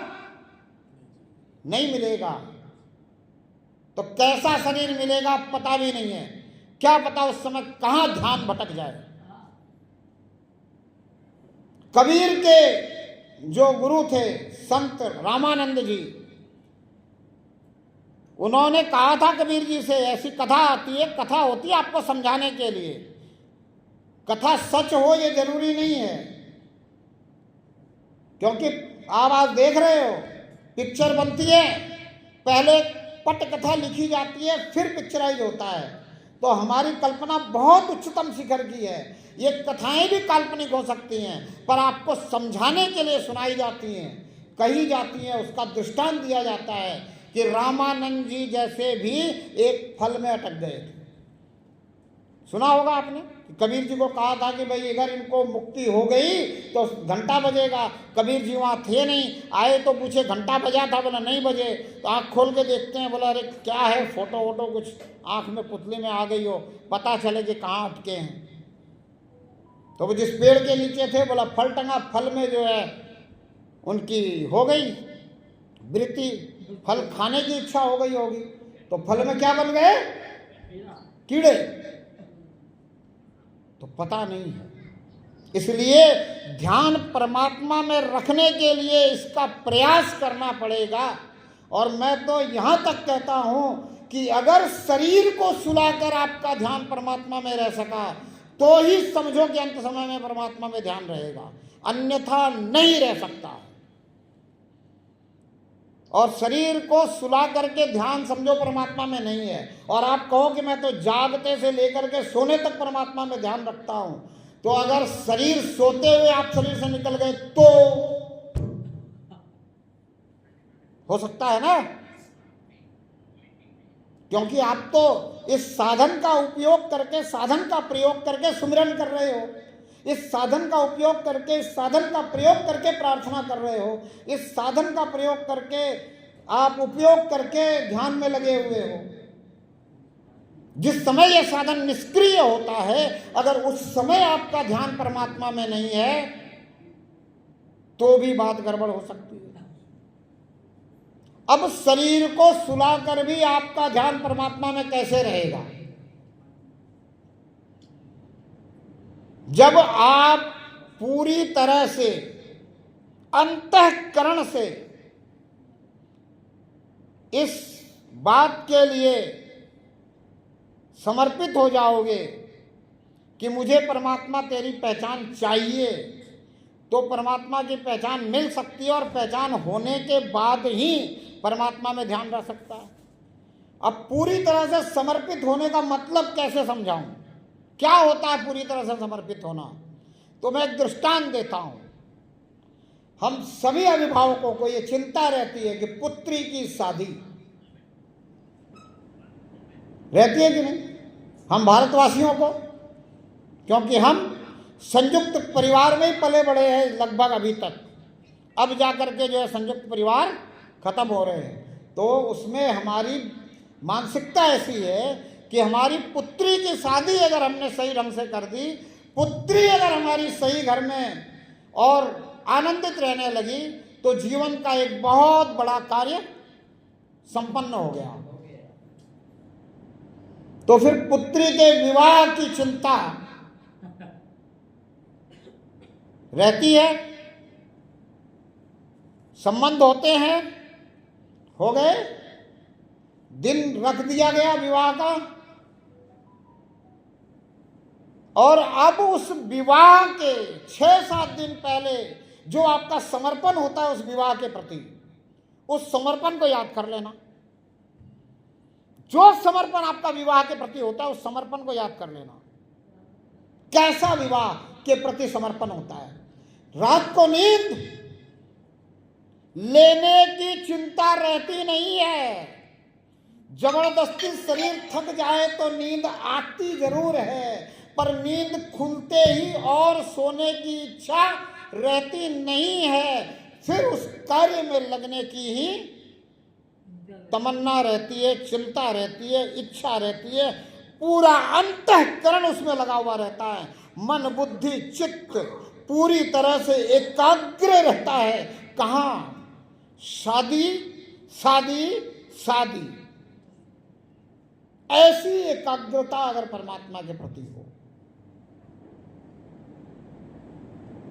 नहीं मिलेगा। तो कैसा शरीर मिलेगा पता भी नहीं है, क्या पता उस समय कहां ध्यान भटक जाए। कबीर के जो गुरु थे संत रामानंद जी, उन्होंने कहा था कबीर जी से, ऐसी कथा आती है, कथा होती है आपको समझाने के लिए, कथा सच हो ये जरूरी नहीं है। क्योंकि आप देख रहे हो पिक्चर बनती है, पहले पट कथा लिखी जाती है, फिर पिक्चराइज होता है। तो हमारी कल्पना बहुत उच्चतम शिखर की है। ये कथाएं भी काल्पनिक हो सकती हैं, पर आपको समझाने के लिए सुनाई जाती हैं, कही जाती हैं। उसका दृष्टांत दिया जाता है कि रामानंद जी जैसे भी एक फल में अटक गए थे। सुना होगा आपने, कबीर जी को कहा था कि भाई अगर इनको मुक्ति हो गई तो घंटा बजेगा। कबीर जी वहाँ थे नहीं, आए तो पूछे घंटा बजा था, बोला नहीं बजे। तो आँख खोल के देखते हैं, बोला अरे क्या है, फोटो वोटो कुछ आँख में पुतली में आ गई हो, पता चले कि कहाँ अटके हैं। तो वो जिस पेड़ के नीचे थे, बोला फल टंगा, फल में जो है उनकी हो गई वृत्ति, फल खाने की इच्छा हो गई होगी। तो फल में क्या बन गए? कीड़े। तो पता नहीं है। इसलिए ध्यान परमात्मा में रखने के लिए इसका प्रयास करना पड़ेगा। और मैं तो यहाँ तक कहता हूँ कि अगर शरीर को सुलाकर आपका ध्यान परमात्मा में रह सका तो ही समझो कि अंत समय में परमात्मा में ध्यान रहेगा, अन्यथा नहीं रह सकता। और शरीर को सुला करके ध्यान समझो परमात्मा में नहीं है, और आप कहो कि मैं तो जागते से लेकर के सोने तक परमात्मा में ध्यान रखता हूं, तो अगर शरीर सोते हुए आप शरीर से निकल गए तो हो सकता है ना, क्योंकि आप तो इस साधन का उपयोग करके, साधन का प्रयोग करके सुमिरन कर रहे हो, इस साधन का उपयोग करके, इस साधन का प्रयोग करके प्रार्थना कर रहे हो, इस साधन का प्रयोग करके आप उपयोग करके ध्यान में लगे हुए हो। जिस समय यह साधन निष्क्रिय होता है, अगर उस समय आपका ध्यान परमात्मा में नहीं है तो भी बात गड़बड़ हो सकती है। अब शरीर को सुलाकर भी आपका ध्यान परमात्मा में कैसे रहेगा? जब आप पूरी तरह से अंतःकरण से इस बात के लिए समर्पित हो जाओगे कि मुझे परमात्मा तेरी पहचान चाहिए, तो परमात्मा की पहचान मिल सकती है, और पहचान होने के बाद ही परमात्मा में ध्यान रह सकता है। अब पूरी तरह से समर्पित होने का मतलब कैसे समझाऊं? क्या होता है पूरी तरह से समर्पित होना? तो मैं एक दृष्टांत देता हूं। हम सभी अभिभावकों को ये चिंता रहती है कि पुत्री की शादी रहती है कि नहीं, हम भारतवासियों को, क्योंकि हम संयुक्त परिवार में ही पले बड़े हैं लगभग अभी तक। अब जाकर के जो है संयुक्त परिवार खत्म हो रहे हैं, तो उसमें हमारी मानसिकता ऐसी है कि हमारी पुत्री की शादी अगर हमने सही ढंग से कर दी, पुत्री अगर हमारी सही घर में और आनंदित रहने लगी, तो जीवन का एक बहुत बड़ा कार्य संपन्न हो गया। तो फिर पुत्री के विवाह की चिंता रहती है, संबंध होते हैं, हो गए, दिन रख दिया गया विवाह का, और अब उस विवाह के 6-7 दिन पहले जो आपका समर्पण होता है उस विवाह के प्रति, उस समर्पण को याद कर लेना। जो समर्पण आपका विवाह के प्रति होता है उस समर्पण को याद कर लेना। कैसा विवाह के प्रति समर्पण होता है? रात को नींद लेने की चिंता रहती नहीं है। जबरदस्ती शरीर थक जाए तो नींद आती जरूर है, पर नींद खुलते ही और सोने की इच्छा रहती नहीं है। फिर उस कार्य में लगने की ही तमन्ना रहती है, चिंता रहती है, इच्छा रहती है, पूरा अंतःकरण उसमें लगा हुआ रहता है। मन बुद्धि चित्त पूरी तरह से एकाग्र रहता है। कहाँ? शादी शादी शादी। ऐसी एकाग्रता अगर परमात्मा के प्रति हो,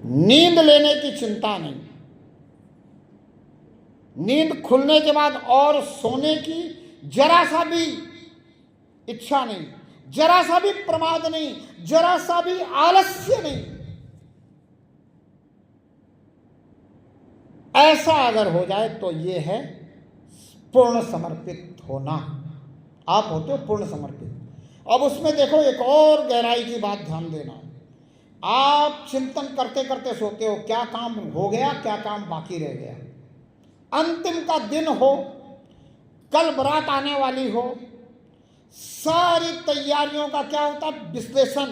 नींद लेने की चिंता नहीं, नींद खुलने के बाद और सोने की जरा सा भी इच्छा नहीं, जरा सा भी प्रमाद नहीं, जरा सा भी आलस्य नहीं, ऐसा अगर हो जाए तो ये है पूर्ण समर्पित होना। आप होते हो पूर्ण समर्पित। अब उसमें देखो एक और गहराई की बात ध्यान देना। आप चिंतन करते करते सोते हो, क्या काम हो गया, क्या काम बाकी रह गया। अंतिम का दिन हो, कल बारात आने वाली हो, सारी तैयारियों का क्या होता है? विश्लेषण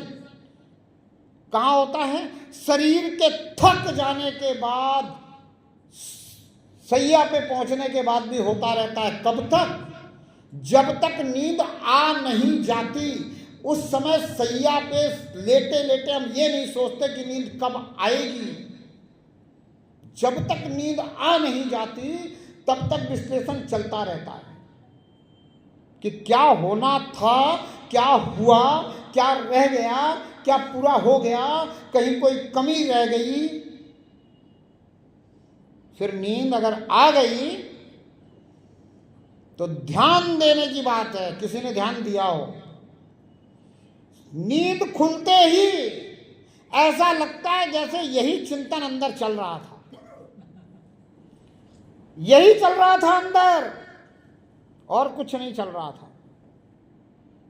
कहाँ होता है? शरीर के थक जाने के बाद, सैया पे पहुंचने के बाद भी होता रहता है। कब तक? जब तक नींद आ नहीं जाती, उस समय सैया पे लेटे लेटे हम ये नहीं सोचते कि नींद कब आएगी। जब तक नींद आ नहीं जाती तब तक विश्लेषण चलता रहता है कि क्या होना था, क्या हुआ, क्या रह गया, क्या पूरा हो गया, कहीं कोई कमी रह गई? फिर नींद अगर आ गई तो ध्यान देने की बात है। किसी ने ध्यान दिया हो, नींद खुलते ही ऐसा लगता है जैसे यही चिंतन अंदर चल रहा था, यही चल रहा था अंदर, और कुछ नहीं चल रहा था।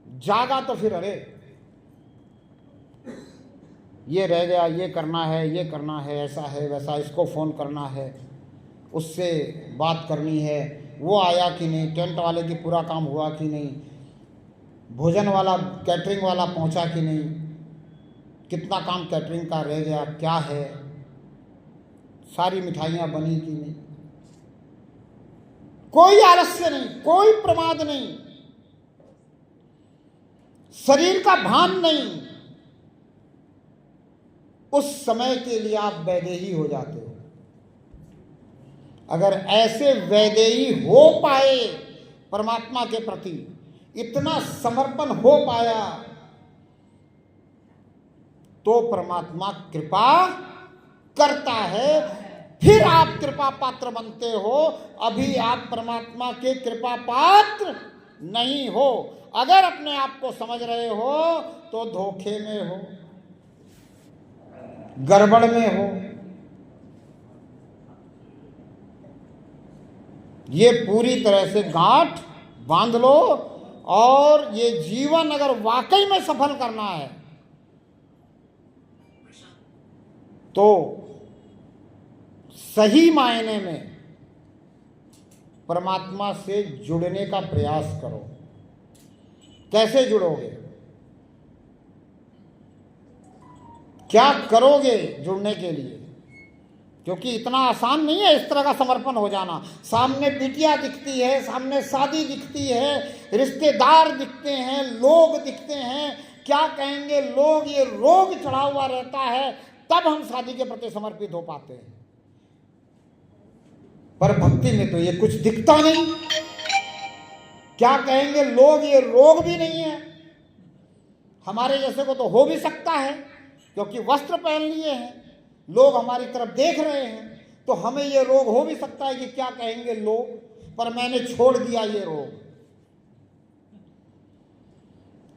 जागा तो फिर अरे ये रह गया, ये करना है, ये करना है, ऐसा है वैसा, इसको फ़ोन करना है, उससे बात करनी है, वो आया कि नहीं, टेंट वाले की पूरा काम हुआ कि नहीं, भोजन वाला कैटरिंग वाला पहुंचा कि नहीं, कितना काम कैटरिंग का रह गया, क्या है, सारी मिठाइयाँ बनी कि नहीं। कोई आलस्य नहीं, कोई प्रमाद नहीं, शरीर का भान नहीं। उस समय के लिए आप वैदेही हो जाते हो। अगर ऐसे वैदेही हो पाए, परमात्मा के प्रति इतना समर्पण हो पाया, तो परमात्मा कृपा करता है। फिर आप कृपा पात्र बनते हो। अभी आप परमात्मा के कृपा पात्र नहीं हो। अगर अपने आप को समझ रहे हो तो धोखे में हो, गड़बड़ में हो। ये पूरी तरह से गांठ बांध लो, और ये जीवन अगर वाकई में सफल करना है तो सही मायने में परमात्मा से जुड़ने का प्रयास करो। कैसे जुड़ोगे, क्या करोगे जुड़ने के लिए? क्योंकि इतना आसान नहीं है इस तरह का समर्पण हो जाना। सामने बिटिया दिखती है, सामने शादी दिखती है, रिश्तेदार दिखते हैं, लोग दिखते हैं, क्या कहेंगे लोग, ये रोग चढ़ा हुआ रहता है, तब हम शादी के प्रति समर्पित हो पाते हैं। पर भक्ति में तो ये कुछ दिखता नहीं। क्या कहेंगे लोग, ये रोग भी नहीं है। हमारे जैसे को तो हो भी सकता है, क्योंकि वस्त्र पहन लिए हैं, लोग हमारी तरफ देख रहे हैं, तो हमें ये रोग हो भी सकता है कि क्या कहेंगे लोग, पर मैंने छोड़ दिया ये रोग।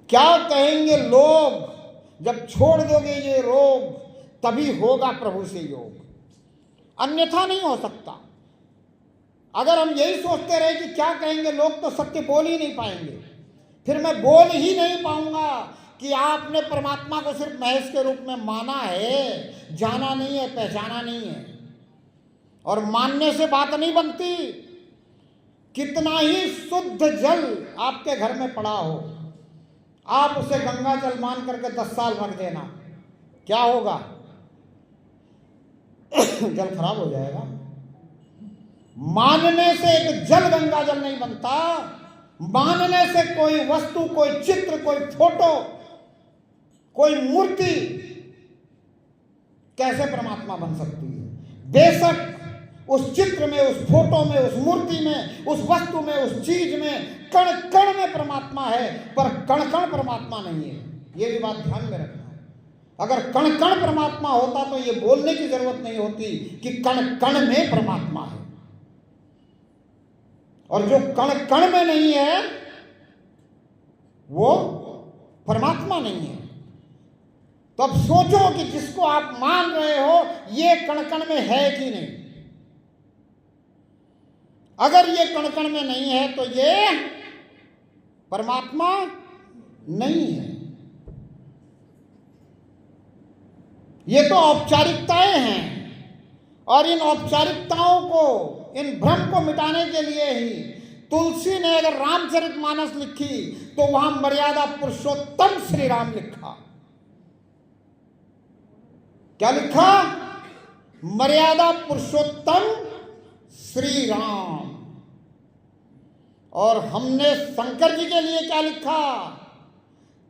क्या कहेंगे लोग, जब छोड़ दोगे ये रोग तभी होगा प्रभु से योग, अन्यथा नहीं हो सकता। अगर हम यही सोचते रहे कि क्या कहेंगे लोग, तो सत्य बोल ही नहीं पाएंगे। फिर मैं बोल ही नहीं पाऊंगा कि आपने परमात्मा को सिर्फ महेश के रूप में माना है, जाना नहीं है, पहचाना नहीं है। और मानने से बात नहीं बनती। कितना ही शुद्ध जल आपके घर में पड़ा हो, आप उसे गंगा जल मान करके 10 साल रख देना, क्या होगा? जल खराब हो जाएगा। मानने से एक जल गंगा जल नहीं बनता। मानने से कोई वस्तु, कोई चित्र, कोई फोटो, कोई मूर्ति कैसे परमात्मा बन सकती है? बेशक उस चित्र में, उस फोटो में, उस मूर्ति में, उस वस्तु में, उस चीज में, कण कण में परमात्मा है, पर कण कण परमात्मा नहीं है। ये भी बात ध्यान में रखना। अगर कण कण परमात्मा होता तो ये बोलने की जरूरत नहीं होती कि कण कण में परमात्मा है। और जो कण कण में नहीं है वो परमात्मा नहीं है। तो अब सोचो कि जिसको आप मान रहे हो ये कण कण में है कि नहीं। अगर ये कण कण में नहीं है तो ये परमात्मा नहीं है। ये तो औपचारिकताएं हैं, और इन औपचारिकताओं को, इन भ्रम को मिटाने के लिए ही तुलसी ने अगर रामचरितमानस लिखी तो वहां मर्यादा पुरुषोत्तम श्री राम लिखा। क्या लिखा? मर्यादा पुरुषोत्तम श्री राम। और हमने शंकर जी के लिए क्या लिखा?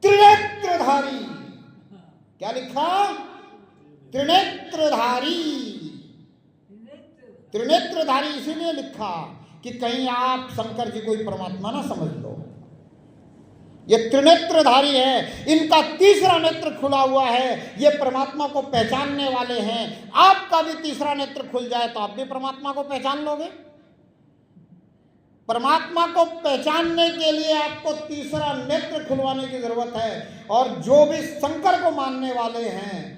त्रिनेत्रधारी। क्या लिखा? त्रिनेत्रधारी। त्रिनेत्रधारी इसीलिए लिखा कि कहीं आप शंकर जी को ही परमात्मा ना समझ लो। ये त्रिनेत्रधारी है, इनका तीसरा नेत्र खुला हुआ है, ये परमात्मा को पहचानने वाले हैं। आपका भी तीसरा नेत्र खुल जाए तो आप भी परमात्मा को पहचान लोगे। परमात्मा को पहचानने के लिए आपको तीसरा नेत्र खुलवाने की जरूरत है। और जो भी शंकर को मानने वाले हैं,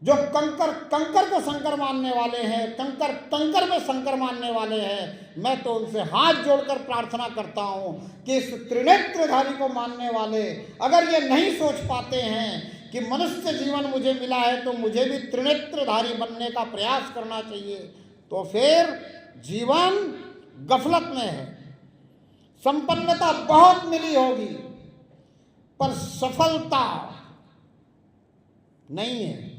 जो कंकर को शंकर मानने वाले हैं, कंकर में शंकर मानने वाले हैं, मैं तो उनसे हाथ जोड़कर प्रार्थना करता हूं कि इस त्रिनेत्रधारी को मानने वाले अगर ये नहीं सोच पाते हैं कि मनुष्य जीवन मुझे मिला है तो मुझे भी त्रिनेत्रधारी बनने का प्रयास करना चाहिए, तो फिर जीवन गफलत में है। संपन्नता बहुत मिली होगी पर सफलता नहीं है।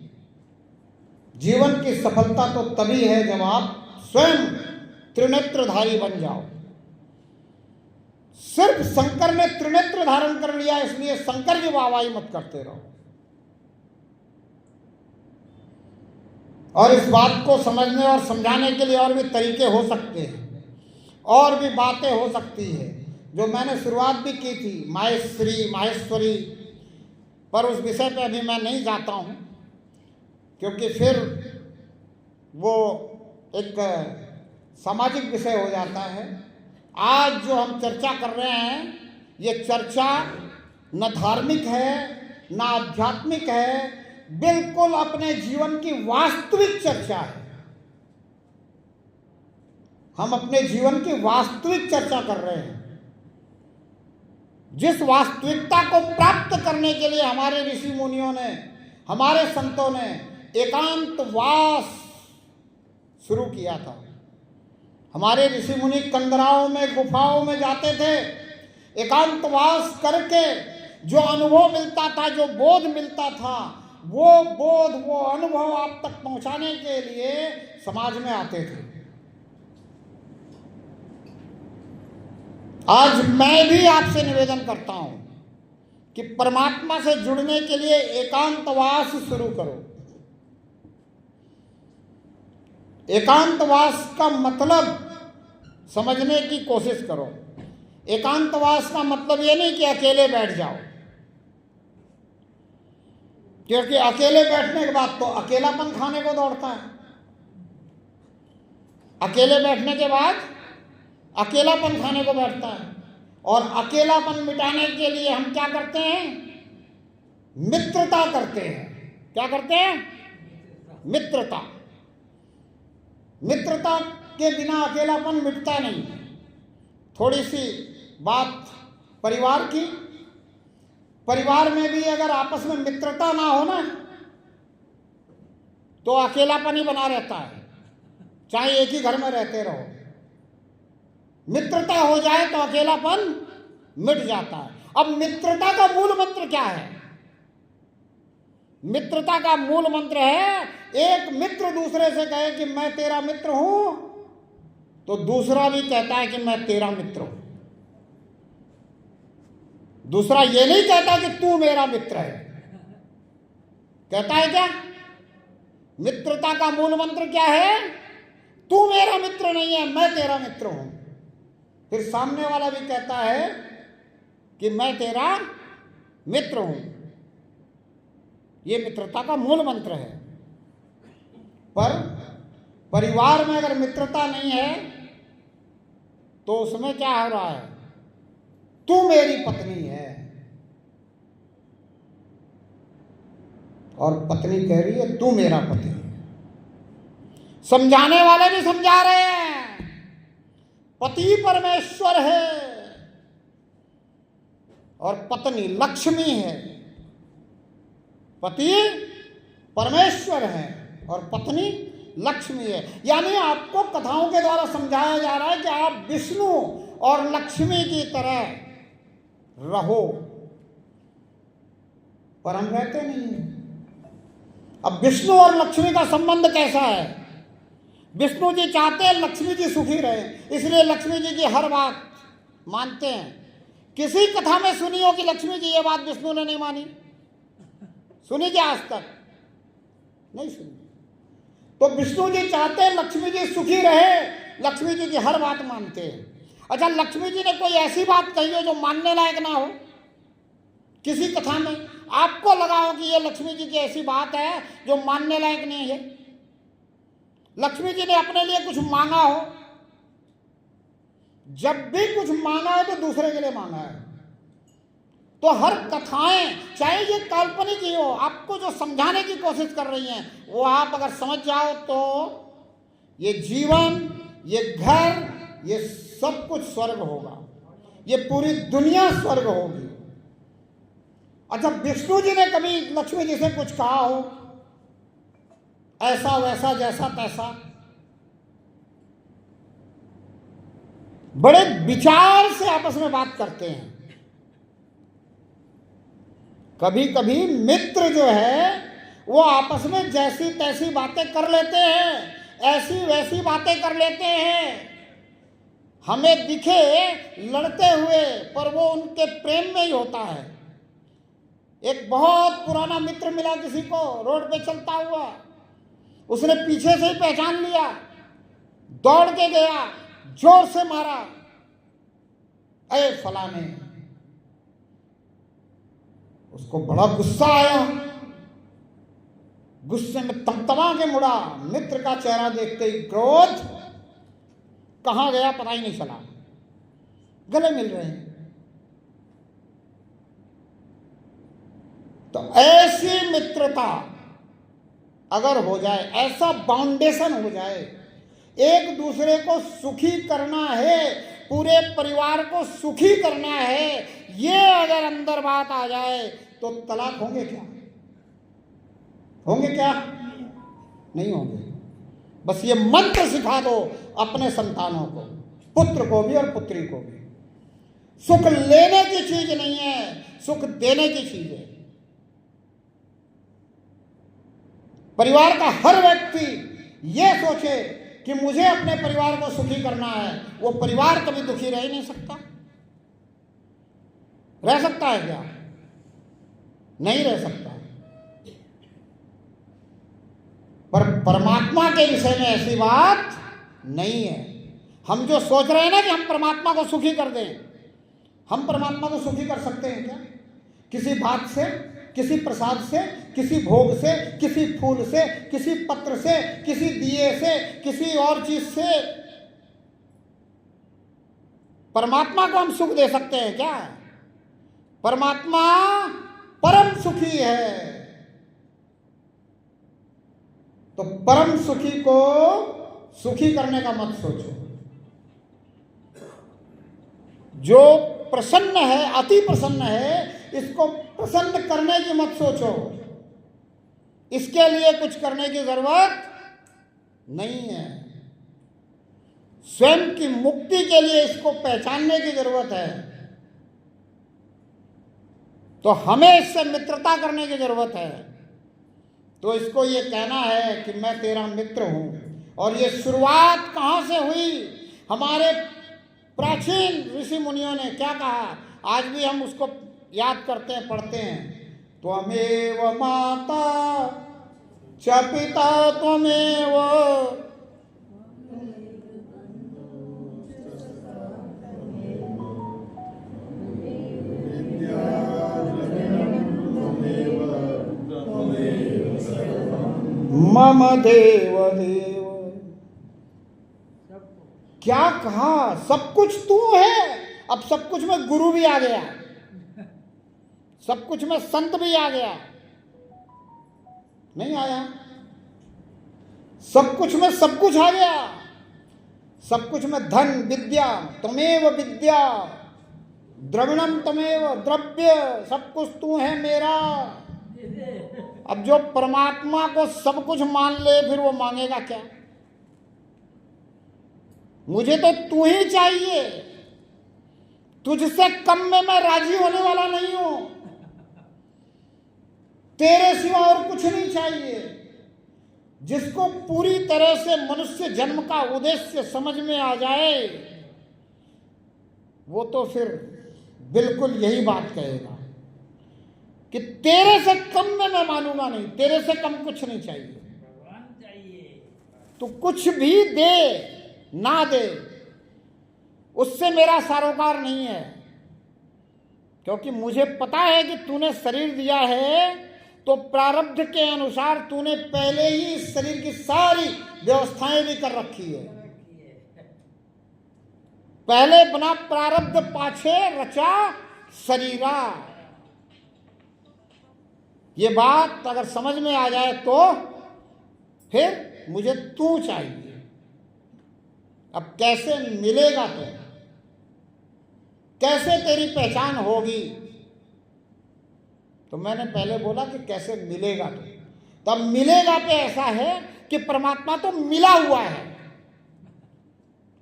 जीवन की सफलता तो तभी है जब आप स्वयं त्रिनेत्रधारी बन जाओ। सिर्फ शंकर ने त्रिनेत्र धारण कर लिया इसलिए शंकर की वाहवाही मत करते रहो। और इस बात को समझने और समझाने के लिए और भी तरीके हो सकते हैं, और भी बातें हो सकती है, जो मैंने शुरुआत भी की थी माहेश्वरी माहेश्वरी, पर उस विषय पे अभी मैं नहीं जाता हूँ क्योंकि फिर वो एक सामाजिक विषय हो जाता है। आज जो हम चर्चा कर रहे हैं ये चर्चा न धार्मिक है न आध्यात्मिक है, बिल्कुल अपने जीवन की वास्तविक चर्चा है। हम अपने जीवन की वास्तविक चर्चा कर रहे हैं, जिस वास्तविकता को प्राप्त करने के लिए हमारे ऋषि मुनियों ने, हमारे संतों ने एकांतवास शुरू किया था। हमारे ऋषि मुनि कंदराओं में, गुफाओं में जाते थे, एकांतवास करके जो अनुभव मिलता था, जो बोध मिलता था, वो बोध, वो अनुभव आप तक पहुंचाने के लिए समाज में आते थे। आज मैं भी आपसे निवेदन करता हूं कि परमात्मा से जुड़ने के लिए एकांतवास शुरू करो। एकांतवास का मतलब समझने की कोशिश करो। एकांतवास का मतलब ये नहीं कि अकेले बैठ जाओ, क्योंकि अकेले बैठने के बाद तो अकेलापन खाने को दौड़ता है। अकेले बैठने के बाद अकेलापन खाने को बैठता है, और अकेलापन मिटाने के लिए हम क्या करते हैं? मित्रता करते हैं। क्या करते हैं? मित्रता। मित्रता के बिना अकेलापन मिटता नहीं। थोड़ी सी बात परिवार की, परिवार में भी अगर आपस में मित्रता ना हो ना तो अकेलापन ही बना रहता है, चाहे एक ही घर में रहते रहो। मित्रता हो जाए तो अकेलापन मिट जाता है। अब मित्रता का मूल मंत्र क्या है? मित्रता का मूल मंत्र है, एक मित्र दूसरे से कहे कि मैं तेरा मित्र हूं तो दूसरा भी कहता है कि मैं तेरा मित्र हूं। दूसरा ये नहीं कहता कि तू मेरा मित्र है। कहता है क्या? मित्रता का मूल मंत्र क्या है? तू मेरा मित्र नहीं है, मैं तेरा मित्र हूं। फिर सामने वाला भी कहता है कि मैं तेरा मित्र हूं। ये मित्रता का मूल मंत्र है। पर परिवार में अगर मित्रता नहीं है तो उसमें क्या हो रहा है? तू मेरी पत्नी है, और पत्नी कह रही है तू मेरा पति है। समझाने वाले भी समझा रहे हैं, पति परमेश्वर है और पत्नी लक्ष्मी है। पति परमेश्वर है और पत्नी लक्ष्मी है। यानी आपको कथाओं के द्वारा समझाया जा रहा है कि आप विष्णु और लक्ष्मी की तरह रहो, पर हम रहते नहीं हैं। अब विष्णु और लक्ष्मी का संबंध कैसा है? विष्णु जी चाहते हैं लक्ष्मी जी सुखी रहे, इसलिए लक्ष्मी जी की हर बात मानते हैं। किसी कथा में सुनी हो कि लक्ष्मी जी ये बात विष्णु ने नहीं मानी? सुनी क्या आज तक? नहीं सुनी। तो विष्णु जी चाहते हैं लक्ष्मी जी सुखी रहे, लक्ष्मी जी की हर बात मानते हैं। अच्छा, लक्ष्मी जी ने कोई ऐसी बात कही हो जो मानने लायक ना हो? किसी कथा में आपको लगा हो कि ये लक्ष्मी जी की ऐसी बात है जो मानने लायक नहीं है, लक्ष्मी जी ने अपने लिए कुछ मांगा हो, जब भी कुछ मांगा है तो दूसरे के लिए मांगा है। तो हर कथाएं चाहे ये काल्पनिक ही हो, आपको जो समझाने की कोशिश कर रही हैं वो आप अगर समझ जाओ तो ये जीवन, ये घर, ये सब कुछ स्वर्ग होगा, ये पूरी दुनिया स्वर्ग होगी। अच्छा, विष्णु जी ने कभी लक्ष्मी जी से कुछ कहा हो ऐसा वैसा जैसा तैसा? बड़े विचार से आपस में बात करते हैं। कभी कभी मित्र जो है वो आपस में जैसी तैसी बातें कर लेते हैं, ऐसी वैसी बातें कर लेते हैं, हमें दिखे लड़ते हुए पर वो उनके प्रेम में ही होता है। एक बहुत पुराना मित्र मिला किसी को रोड पे चलता हुआ, उसने पीछे से ही पहचान लिया, दौड़ के गया, जोर से मारा, अरे फलाने। उसको बड़ा गुस्सा आया, गुस्से में तमतमा के मुड़ा, मित्र का चेहरा देखते ही क्रोध कहां गया पता ही नहीं चला, गले मिल रहे हैं। तो ऐसी मित्रता अगर हो जाए, ऐसा बाउंडेशन हो जाए, एक दूसरे को सुखी करना है, पूरे परिवार को सुखी करना है, ये अगर अंदर बात आ जाए तो तलाक होंगे क्या? होंगे क्या? नहीं होंगे। बस ये मंत्र सिखा दो अपने संतानों को, पुत्र को भी और पुत्री को भी। सुख लेने की चीज नहीं है, सुख देने की चीज है। परिवार का हर व्यक्ति ये सोचे कि मुझे अपने परिवार को सुखी करना है, वो परिवार कभी दुखी रह ही नहीं सकता। रह सकता है क्या? नहीं रह सकता। पर परमात्मा के विषय में ऐसी बात नहीं है। हम जो सोच रहे हैं ना कि हम परमात्मा को सुखी कर दें, हम परमात्मा को सुखी कर सकते हैं क्या? किसी बात से, किसी प्रसाद से, किसी भोग से, किसी फूल से, किसी पत्र से, किसी दिए से, किसी और चीज से परमात्मा को हम सुख दे सकते हैं क्या? परमात्मा परम सुखी है। तो परम सुखी को सुखी करने का मत सोचो। जो प्रसन्न है, अति प्रसन्न है, इसको प्रसन्न करने की मत सोचो। इसके लिए कुछ करने की जरूरत नहीं है। स्वयं की मुक्ति के लिए इसको पहचानने की जरूरत है। तो हमें इससे मित्रता करने की जरूरत है। तो इसको ये कहना है कि मैं तेरा मित्र हूं। और ये शुरुआत कहां से हुई? हमारे प्राचीन ऋषि मुनियों ने क्या कहा, आज भी हम उसको याद करते हैं, पढ़ते हैं। त्वमेव माता च पिता त्वमेव मम देव देव। क्या कहा? सब कुछ तू है। अब सब कुछ में गुरु भी आ गया, सब कुछ में संत भी आ गया। नहीं आया? सब कुछ में सब कुछ आ गया। सब कुछ में धन, विद्या, तमेव विद्या, द्रविणम तमेव द्रव्य, सब कुछ तू है मेरा। अब जो परमात्मा को सब कुछ मान ले, फिर वो मांगेगा क्या? मुझे तो तू ही चाहिए, तुझसे कम में मैं राजी होने वाला नहीं हूं, तेरे सिवा और कुछ नहीं चाहिए। जिसको पूरी तरह से मनुष्य जन्म का उद्देश्य समझ में आ जाए, वो तो फिर बिल्कुल यही बात कहेगा कि तेरे से कम में मैं मानूंगा नहीं, तेरे से कम कुछ नहीं चाहिए। तू कुछ भी दे ना दे, उससे मेरा सरोकार नहीं है, क्योंकि मुझे पता है कि तूने शरीर दिया है तो प्रारब्ध के अनुसार तूने पहले ही इस शरीर की सारी व्यवस्थाएं भी कर रखी है। पहले बना प्रारब्ध पाछे रचा शरीरा। ये बात अगर समझ में आ जाए तो फिर मुझे तू चाहिए। अब कैसे मिलेगा तू, कैसे तेरी पहचान होगी? तो मैंने पहले बोला कि कैसे मिलेगा तू। तब मिलेगा पे ऐसा है कि परमात्मा तो मिला हुआ है,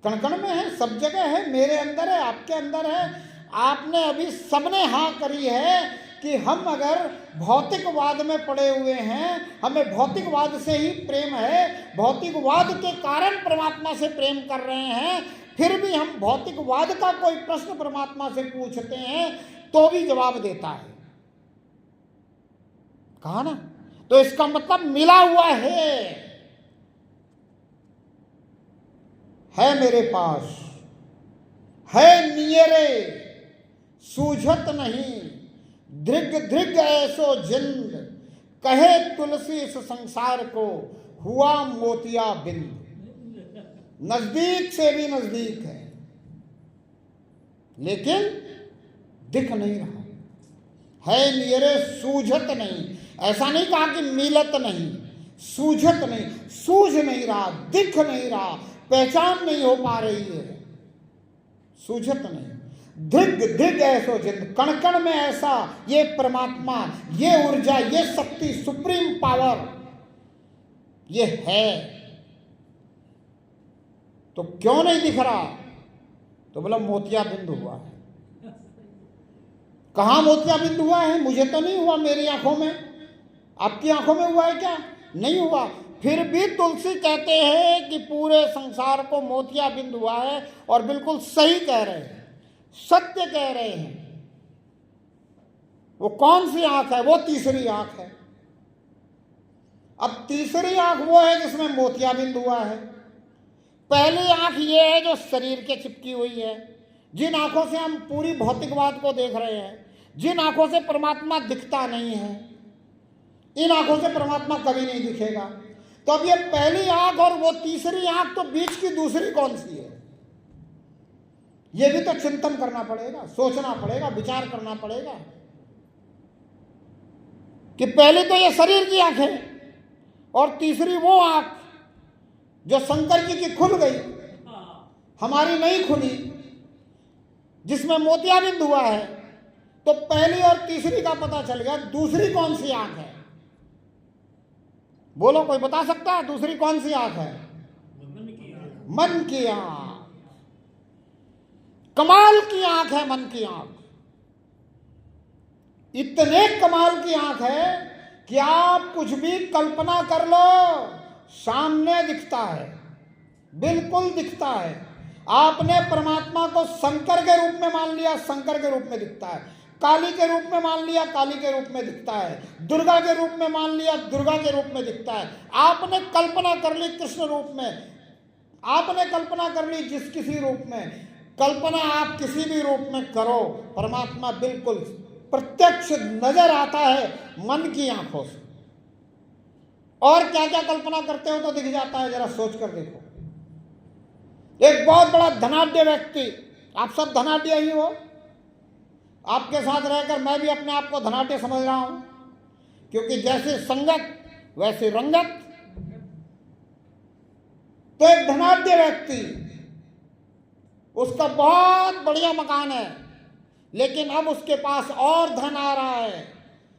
कण कण में है, सब जगह है, मेरे अंदर है, आपके अंदर है। आपने अभी सबने हाँ करी है कि हम अगर भौतिकवाद में पड़े हुए हैं, हमें भौतिकवाद से ही प्रेम है, भौतिकवाद के कारण परमात्मा से प्रेम कर रहे हैं, फिर भी हम भौतिकवाद का कोई प्रश्न परमात्मा से पूछते हैं तो भी जवाब देता है। कहा ना? तो इसका मतलब मिला हुआ है मेरे पास, है नियरे सूझत नहीं, दृग दृग ऐसो जिंद, कहे तुलसी इस संसार को, हुआ मोतिया बिंद। नजदीक से भी नजदीक है लेकिन दिख नहीं रहा है। नियरे सूझत नहीं, ऐसा नहीं कहा कि मिलत नहीं, सूझत नहीं, सूझ नहीं रहा, दिख नहीं रहा, पहचान नहीं हो पा रही है, सूझत नहीं। दिग दिग ऐसो जिंद, कण कण में ऐसा ये परमात्मा, ये ऊर्जा, ये शक्ति, सुप्रीम पावर ये है। तो क्यों नहीं दिख रहा? तो बोला मोतिया बिंदु हुआ है। कहाँ मोतिया बिंदु हुआ है? मुझे तो नहीं हुआ, मेरी आंखों में। आपकी आंखों में हुआ है क्या? नहीं हुआ। फिर भी तुलसी कहते हैं कि पूरे संसार को मोतिया बिंदु हुआ है, और बिल्कुल सही कह रहे हैं, सत्य कह रहे हैं। वो कौन सी आंख है? वो तीसरी आंख है। अब तीसरी आंख वो है जिसमें मोतिया बिंदु हुआ है। पहली आंख ये है जो शरीर के चिपकी हुई है, जिन आंखों से हम पूरी भौतिकवाद को देख रहे हैं, जिन आंखों से परमात्मा दिखता नहीं है, इन आंखों से परमात्मा कभी नहीं दिखेगा। तो अब ये पहली आंख और वो तीसरी आंख, तो बीच की दूसरी कौन सी है? ये भी तो चिंतन करना पड़ेगा, सोचना पड़ेगा, विचार करना पड़ेगा कि पहले तो ये शरीर की आंख है और तीसरी वो आंख जो शंकर जी की खुल गई, हमारी नहीं खुली, जिसमें मोतियाबिंद हुआ है। तो पहली और तीसरी का पता चल गया, दूसरी कौन सी आंख है? बोलो, कोई बता सकता है दूसरी कौन सी आंख है? मन की आंख। कमाल की आंख है मन की आंख। इतने कमाल की आंख है कि आप कुछ भी कल्पना कर लो, सामने दिखता है, बिल्कुल दिखता है। आपने परमात्मा को शंकर के रूप में मान लिया, शंकर के रूप में दिखता है। काली के रूप में मान लिया, काली के रूप में दिखता है। दुर्गा के रूप में मान लिया, दुर्गा के रूप में दिखता है। आपने कल्पना कर ली कृष्ण रूप में, आपने कल्पना कर ली जिस किसी रूप में, कल्पना आप किसी भी रूप में करो, परमात्मा बिल्कुल प्रत्यक्ष नजर आता है मन की आंखों से। और क्या क्या कल्पना करते हो तो दिख जाता है, जरा सोच कर देखो। एक बहुत बड़ा धनाढ्य व्यक्ति, आप सब धनाढ्य ही हो, आपके साथ रहकर मैं भी अपने आप को धनाढ्य समझ रहा हूं, क्योंकि जैसे संगत वैसे रंगत। तो एक धनाढ्य व्यक्ति, उसका बहुत बढ़िया मकान है, लेकिन अब उसके पास और धन आ रहा है,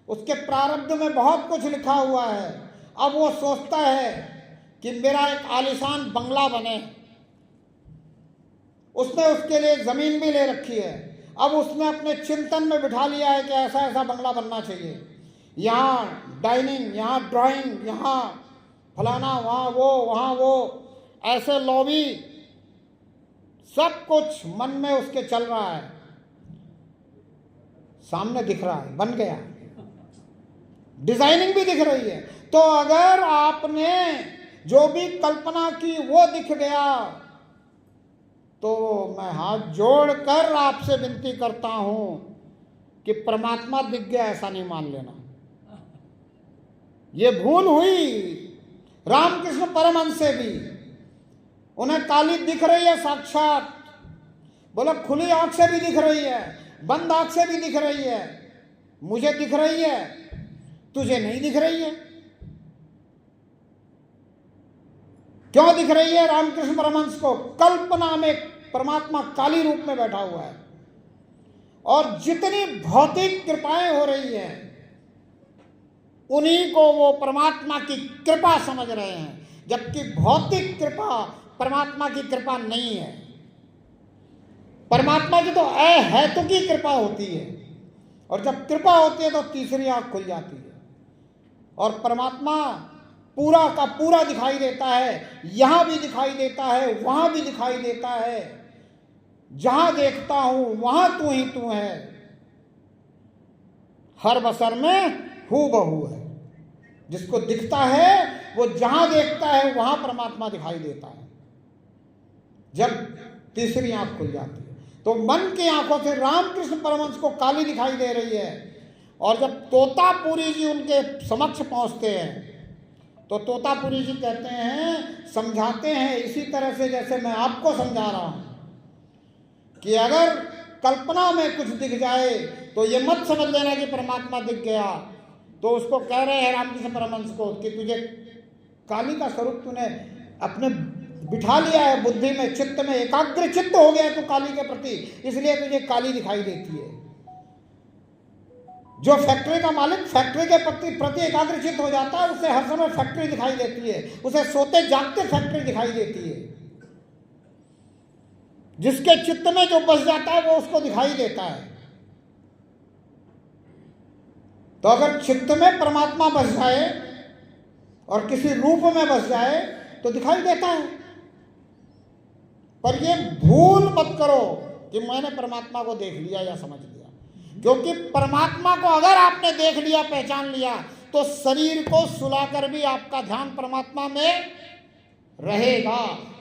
उसके प्रारब्ध में बहुत कुछ लिखा हुआ है। अब वो सोचता है कि मेरा एक आलीशान बंगला बने। उसने उसके लिए जमीन भी ले रखी है। अब उसने अपने चिंतन में बिठा लिया है कि ऐसा ऐसा बंगला बनना चाहिए, यहाँ डाइनिंग, यहाँ ड्राइंग, यहाँ फलाना, वहाँ वो, ऐसे लॉबी, सब कुछ मन में उसके चल रहा है, सामने दिख रहा है, बन गया, डिजाइनिंग भी दिख रही है। तो अगर आपने जो भी कल्पना की वो दिख गया, तो मैं हाथ जोड़कर आपसे विनती करता हूं कि परमात्मा दिख गया ऐसा नहीं मान लेना। ये भूल हुई रामकृष्ण परमहंस से भी। उन्हें काली दिख रही है साक्षात, बोला खुली आंख से भी दिख रही है, बंद आंख से भी दिख रही है। मुझे दिख रही है, तुझे नहीं दिख रही है। क्यों दिख रही है रामकृष्ण परमहंस को? कल्पना में परमात्मा काली रूप में बैठा हुआ है, और जितनी भौतिक कृपाएं हो रही है उन्हीं को वो परमात्मा की कृपा समझ रहे हैं, जबकि भौतिक कृपा परमात्मा की कृपा नहीं है। परमात्मा की तो अहेतुकी कृपा होती है, और जब कृपा होती है तो तीसरी आंख खुल जाती है और परमात्मा पूरा का पूरा दिखाई देता है। यहां भी दिखाई देता है, वहां भी दिखाई देता है। जहां देखता हूं वहां तू ही तू है, हर बसर में हूबहू है। जिसको दिखता है वो जहां देखता है वहां परमात्मा दिखाई देता है, जब तीसरी आंख खुल जाती है। तो मन की आंखों से रामकृष्ण परमहंस को काली दिखाई दे रही है, और जब तोतापुरी जी उनके समक्ष पहुंचते हैं तो तोतापुरी जी कहते हैं, समझाते हैं इसी तरह से जैसे मैं आपको समझा रहा हूं, कि अगर कल्पना में कुछ दिख जाए तो ये मत समझ लेना कि परमात्मा दिख गया। तो उसको कह रहे हैं रामकृष्ण परमहंस को कि तुझे काली का स्वरूप तूने अपने बिठा लिया है बुद्धि में, चित्त में एकाग्र चित्त हो गया तू काली के प्रति, इसलिए तुझे काली दिखाई देती है। जो फैक्ट्री का मालिक फैक्ट्री के प्रति एकाग्र चित्त हो जाता है, उसे हर समय फैक्ट्री दिखाई देती है, उसे सोते जागते फैक्ट्री दिखाई देती है। जिसके चित्त में जो बस जाता है वो उसको दिखाई देता है। तो अगर चित्त में परमात्मा बस जाए और किसी रूप में बस जाए तो दिखाई देता है। पर ये भूल मत करो कि मैंने परमात्मा को देख लिया या समझ लिया, क्योंकि परमात्मा को अगर आपने देख लिया, पहचान लिया, तो शरीर को सुलाकर भी आपका ध्यान परमात्मा में रहेगा,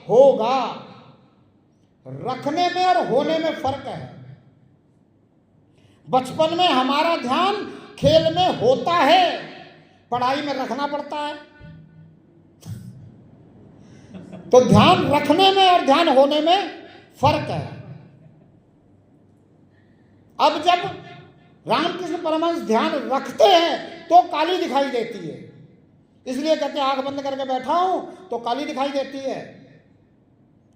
होगा। रखने में और होने में फर्क है। बचपन में हमारा ध्यान खेल में होता है, पढ़ाई में रखना पड़ता है। तो ध्यान रखने में और ध्यान होने में फर्क है। अब जब रामकृष्ण परमहंस ध्यान रखते हैं तो काली दिखाई देती है, इसलिए कहते हैं आंख बंद करके बैठा हूं तो काली दिखाई देती है।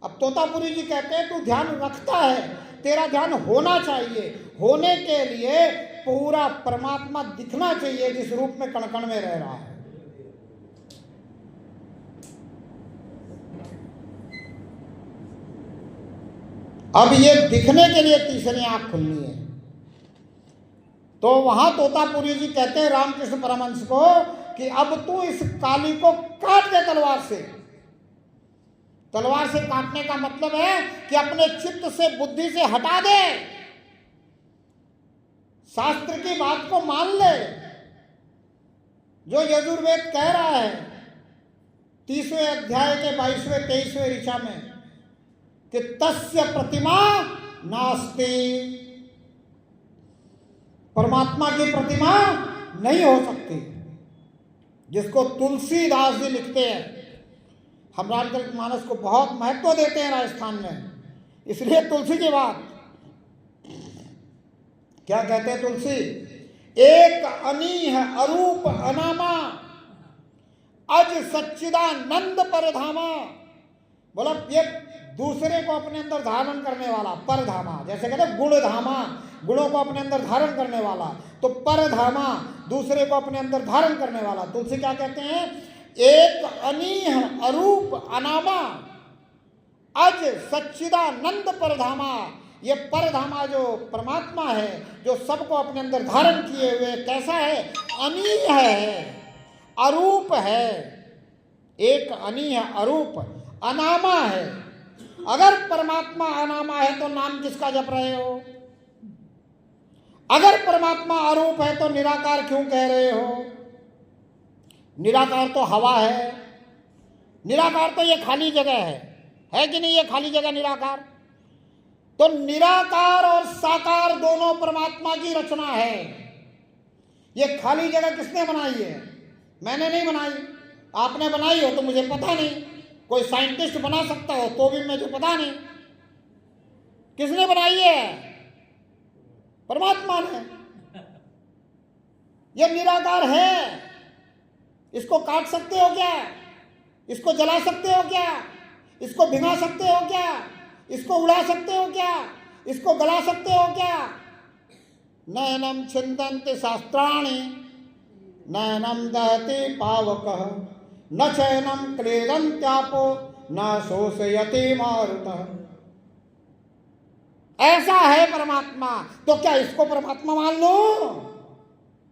अब तोतापुरी जी कहते हैं तू ध्यान रखता है, तेरा ध्यान होना चाहिए, होने के लिए पूरा परमात्मा दिखना चाहिए जिस रूप में कण कण में रह रहा है। अब ये दिखने के लिए तीसरी आंख खुलनी है। तो वहां तोतापुरी जी कहते हैं रामकृष्ण परमहंस को कि अब तू इस काली को काट दे तलवार से। तलवार से काटने का मतलब है कि अपने चित्त से, बुद्धि से हटा दे, शास्त्र की बात को मान ले। जो यजुर्वेद कह रहा है 30वें अध्याय के 22वें 23वें ऋचा में कि तस्य प्रतिमा नास्ति, परमात्मा की प्रतिमा नहीं हो सकती, जिसको तुलसीदास जी लिखते हैं। हम रामचरितमानस को बहुत महत्व देते हैं राजस्थान में, इसलिए तुलसी की बात क्या कहते हैं तुलसी, एक अनीह अरूप अनामा अज सच्चिदानंद परधामा। बोला ये दूसरे को अपने अंदर धारण करने वाला परधामा, जैसे कहते हैं गुणधामा, गुणों को अपने अंदर धारण करने वाला, तो परधामा दूसरे को अपने अंदर धारण करने वाला। तुलसी क्या कहते हैं, एक अनीह अरूप अनामा अज सच्चिदानंद परधामा। ये परधामा जो परमात्मा है, जो सबको अपने अंदर धारण किए हुए, कैसा है, अनीह है, अरूप है, एक अनीह अरूप अनामा है। अगर परमात्मा अनामा है तो नाम किसका जप रहे हो? अगर परमात्मा अरूप है तो निराकार क्यों कह रहे हो? निराकार तो हवा है, निराकार तो ये खाली जगह है कि नहीं? ये खाली जगह निराकार। तो निराकार और साकार दोनों परमात्मा की रचना है। ये खाली जगह किसने बनाई है? मैंने नहीं बनाई, आपने बनाई हो तो मुझे पता नहीं, कोई साइंटिस्ट बना सकता हो तो भी मुझे पता नहीं। किसने बनाई है? परमात्मा ने। ये निराकार है, इसको काट सकते हो क्या? इसको जला सकते हो क्या? इसको भिगा सकते हो क्या? इसको उड़ा सकते हो क्या? इसको गला सकते हो क्या? नैनम छिन्दन्ति शास्त्राणि नैनम दहति पावकः न चैनम क्लेदन्त्यापो न शोषयति मारुतः। ऐसा है परमात्मा। तो क्या इसको परमात्मा मान लो?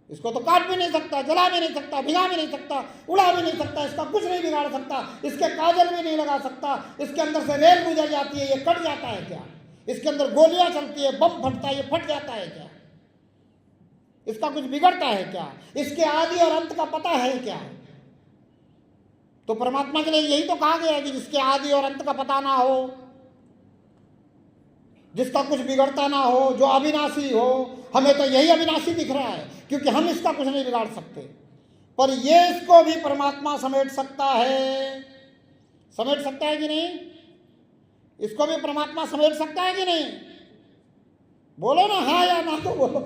इसको तो काट भी नहीं सकता, जला भी नहीं सकता, भिगा भी नहीं सकता, उड़ा भी नहीं सकता, इसका कुछ नहीं बिगाड़ सकता, इसके काजल भी नहीं लगा सकता, इसके अंदर से रेल गुजर जाती है ये कट जाता है क्या? इसके अंदर गोलियां चलती है, बम फटता है ये फट जाता है क्या? इसका कुछ बिगड़ता है क्या? इसके आदि और अंत का पता है क्या? तो परमात्मा के लिए यही तो कहा गया है कि जिसके आदि और अंत का पता ना हो, जिसका कुछ बिगड़ता ना हो, जो अविनाशी हो। हमें तो यही अविनाशी दिख रहा है क्योंकि हम इसका कुछ नहीं बिगाड़ सकते, पर ये इसको भी परमात्मा समेट सकता है। समेट सकता है कि नहीं? इसको भी परमात्मा समेट सकता है कि नहीं? बोलो ना हाँ या ना तो बोलो।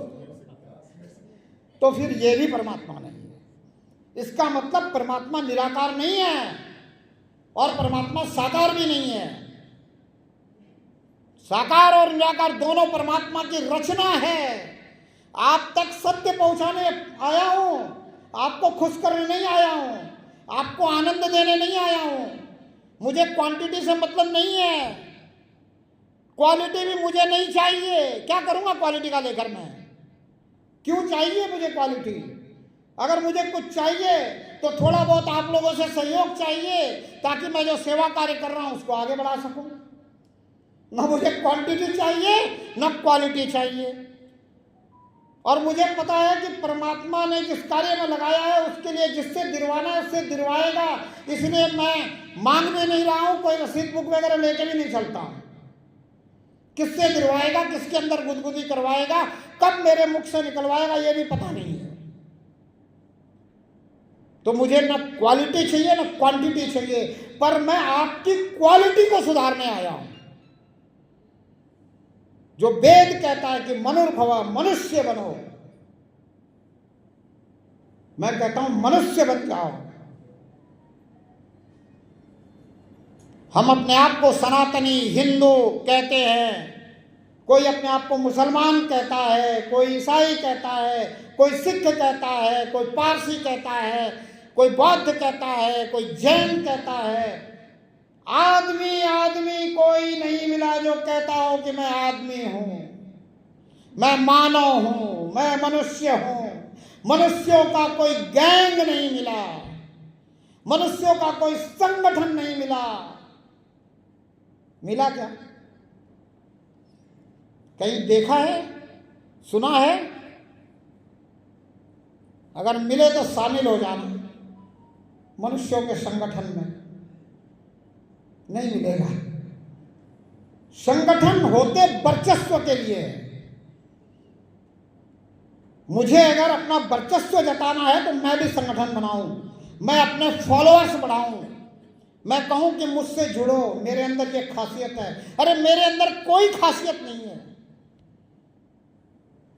तो फिर ये भी परमात्मा नहीं है। इसका मतलब परमात्मा निराकार नहीं है और परमात्मा साकार भी नहीं है। साकार और निराकार दोनों परमात्मा की रचना है। आप तक सत्य पहुंचाने आया हूं, आपको खुश करने नहीं आया हूं, आपको आनंद देने नहीं आया हूं। मुझे क्वांटिटी से मतलब नहीं है, क्वालिटी भी मुझे नहीं चाहिए। क्या करूंगा क्वालिटी का लेकर मैं? क्यों चाहिए मुझे क्वालिटी? अगर मुझे कुछ चाहिए तो थोड़ा बहुत आप लोगों से सहयोग चाहिए ताकि मैं जो सेवा कार्य कर रहा हूं उसको आगे बढ़ा सकूं। ना मुझे क्वांटिटी चाहिए ना क्वालिटी चाहिए। और मुझे पता है कि परमात्मा ने जिस कार्य में लगाया है उसके लिए जिससे दिलवाना है उससे दिलवाएगा। इसलिए मैं मांग भी नहीं रहा हूं, कोई रसीद बुक वगैरह लेके भी नहीं चलता। किससे दिलवाएगा, किसके अंदर गुदगुदी करवाएगा, कब मेरे मुख से निकलवाएगा ये भी पता नहीं है। तो मुझे ना क्वालिटी चाहिए ना क्वांटिटी चाहिए, पर मैं आपकी क्वालिटी को सुधारने आया हूं। जो वेद कहता है कि मनुर्भव, मनुष्य बनो, मैं कहता हूं मनुष्य बन जाओ। हम अपने आप को सनातनी हिंदू कहते हैं, कोई अपने आप को मुसलमान कहता है, कोई ईसाई कहता है, कोई सिख कहता है, कोई पारसी कहता है, कोई बौद्ध कहता है, कोई जैन कहता है। आदमी आदमी कोई नहीं मिला जो कहता हो कि मैं आदमी हूं, मैं मानव हूं, मैं मनुष्य हूं। मनुष्यों का कोई गैंग नहीं मिला, मनुष्यों का कोई संगठन नहीं मिला। मिला क्या? कहीं देखा है, सुना है? अगर मिले तो शामिल हो जाना मनुष्यों के संगठन में। नहीं मिलेगा। संगठन होते वर्चस्व के लिए। मुझे अगर अपना वर्चस्व जताना है तो मैं भी संगठन बनाऊं, मैं अपने फॉलोअर्स बढ़ाऊं, मैं कहूं कि मुझसे जुड़ो, मेरे अंदर ये खासियत है। अरे मेरे अंदर कोई खासियत नहीं है।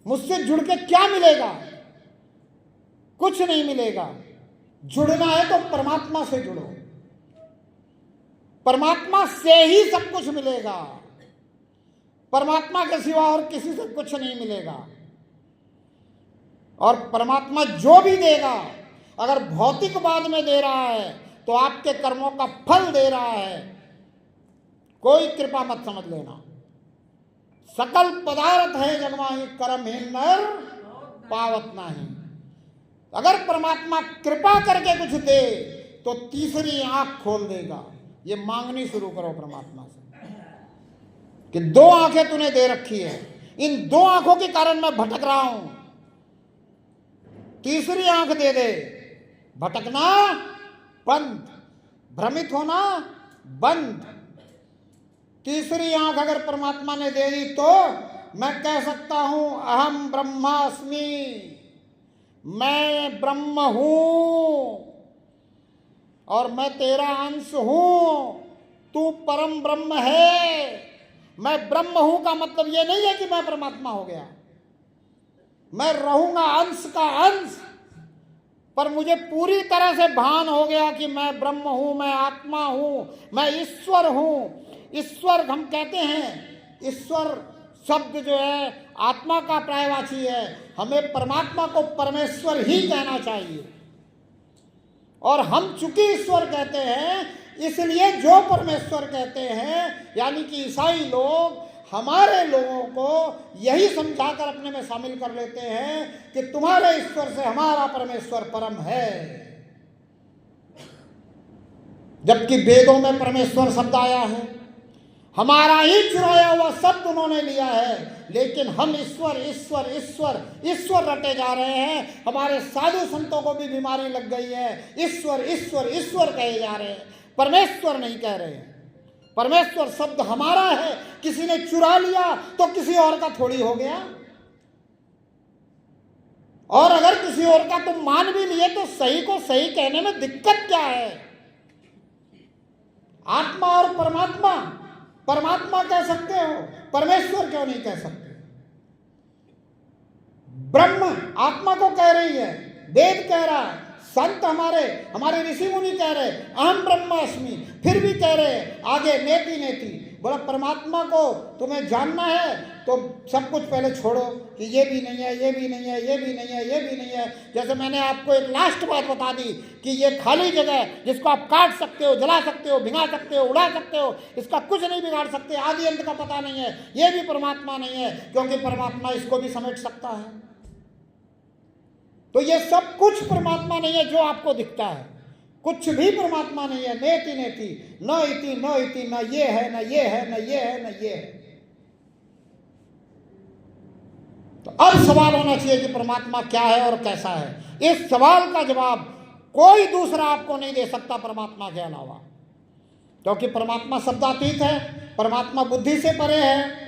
मुझसे जुड़ के क्या मिलेगा? कुछ नहीं मिलेगा। जुड़ना है तो परमात्मा से जुड़ो, परमात्मा से ही सब कुछ मिलेगा। परमात्मा के सिवा और किसी से कुछ नहीं मिलेगा। और परमात्मा जो भी देगा, अगर भौतिकवाद में दे रहा है तो आपके कर्मों का फल दे रहा है। कोई कृपा मत समझ लेना। सकल पदार्थ है जगमाही, कर्म ही नर पावत नाही। अगर परमात्मा कृपा करके कुछ दे तो तीसरी आंख खोल देगा। ये मांगनी शुरू करो परमात्मा से कि 2 आंखें तूने दे रखी है, इन 2 आंखों के कारण मैं भटक रहा हूं, तीसरी आंख दे दे। भटकना बंद, भ्रमित होना बंद, तीसरी आंख अगर परमात्मा ने दे दी तो मैं कह सकता हूं अहम ब्रह्मास्मि, मैं ब्रह्म हूं और मैं तेरा अंश हूं, तू परम ब्रह्म है। मैं ब्रह्म हूं का मतलब ये नहीं है कि मैं परमात्मा हो गया, मैं रहूंगा अंश का अंश, पर मुझे पूरी तरह से भान हो गया कि मैं ब्रह्म हूं, मैं आत्मा हूं, मैं ईश्वर हूं। ईश्वर हम कहते हैं, ईश्वर शब्द जो है आत्मा का पर्यायवाची है, हमें परमात्मा को परमेश्वर ही कहना चाहिए। और हम चूंकि ईश्वर कहते हैं, इसलिए जो परमेश्वर कहते हैं, यानी कि ईसाई लोग हमारे लोगों को यही समझाकर अपने में शामिल कर लेते हैं कि तुम्हारे ईश्वर से हमारा परमेश्वर परम है, जबकि वेदों में परमेश्वर शब्द आया है, हमारा ही चुराया हुआ शब्द उन्होंने लिया है, लेकिन हम ईश्वर ईश्वर ईश्वर ईश्वर रटे जा रहे हैं। हमारे साधु संतों को भी बीमारी लग गई है, ईश्वर ईश्वर ईश्वर कहे जा रहे हैं, परमेश्वर नहीं कह रहे हैं। परमेश्वर शब्द हमारा है, किसी ने चुरा लिया तो किसी और का थोड़ी हो गया। और अगर किसी और का तुम मान भी लिए तो सही को सही कहने में दिक्कत क्या है? आत्मा और परमात्मा, परमात्मा कह सकते हो, परमेश्वर क्यों नहीं कह सकते? ब्रह्म आत्मा को कह रही है, वेद कह रहा है, संत हमारे ऋषि मुनि कह रहे अहम ब्रह्मास्मि, फिर भी कह रहे आगे नेति नेति। बोला परमात्मा को तुम्हें जानना है तो सब कुछ पहले छोड़ो कि ये भी नहीं है, ये भी नहीं है, ये भी नहीं है, ये भी नहीं है। जैसे मैंने आपको एक लास्ट बात बता दी कि ये खाली जगह जिसको आप काट सकते हो, जला सकते हो, भिंगा सकते हो, उड़ा सकते हो, इसका कुछ नहीं बिगाड़ सकते, आदि अंत का पता नहीं है, ये भी परमात्मा नहीं है, क्योंकि परमात्मा इसको भी समेट सकता है। तो ये सब कुछ परमात्मा नहीं है जो आपको दिखता है, कुछ भी परमात्मा नहीं है। नेति नेति, न इति न इति, न ये है न ये है न ये है न ये है। तो अब सवाल होना चाहिए कि परमात्मा क्या है और कैसा है। इस सवाल का जवाब कोई दूसरा आपको नहीं दे सकता परमात्मा के अलावा, क्योंकि परमात्मा शब्दातीत है, परमात्मा बुद्धि से परे है।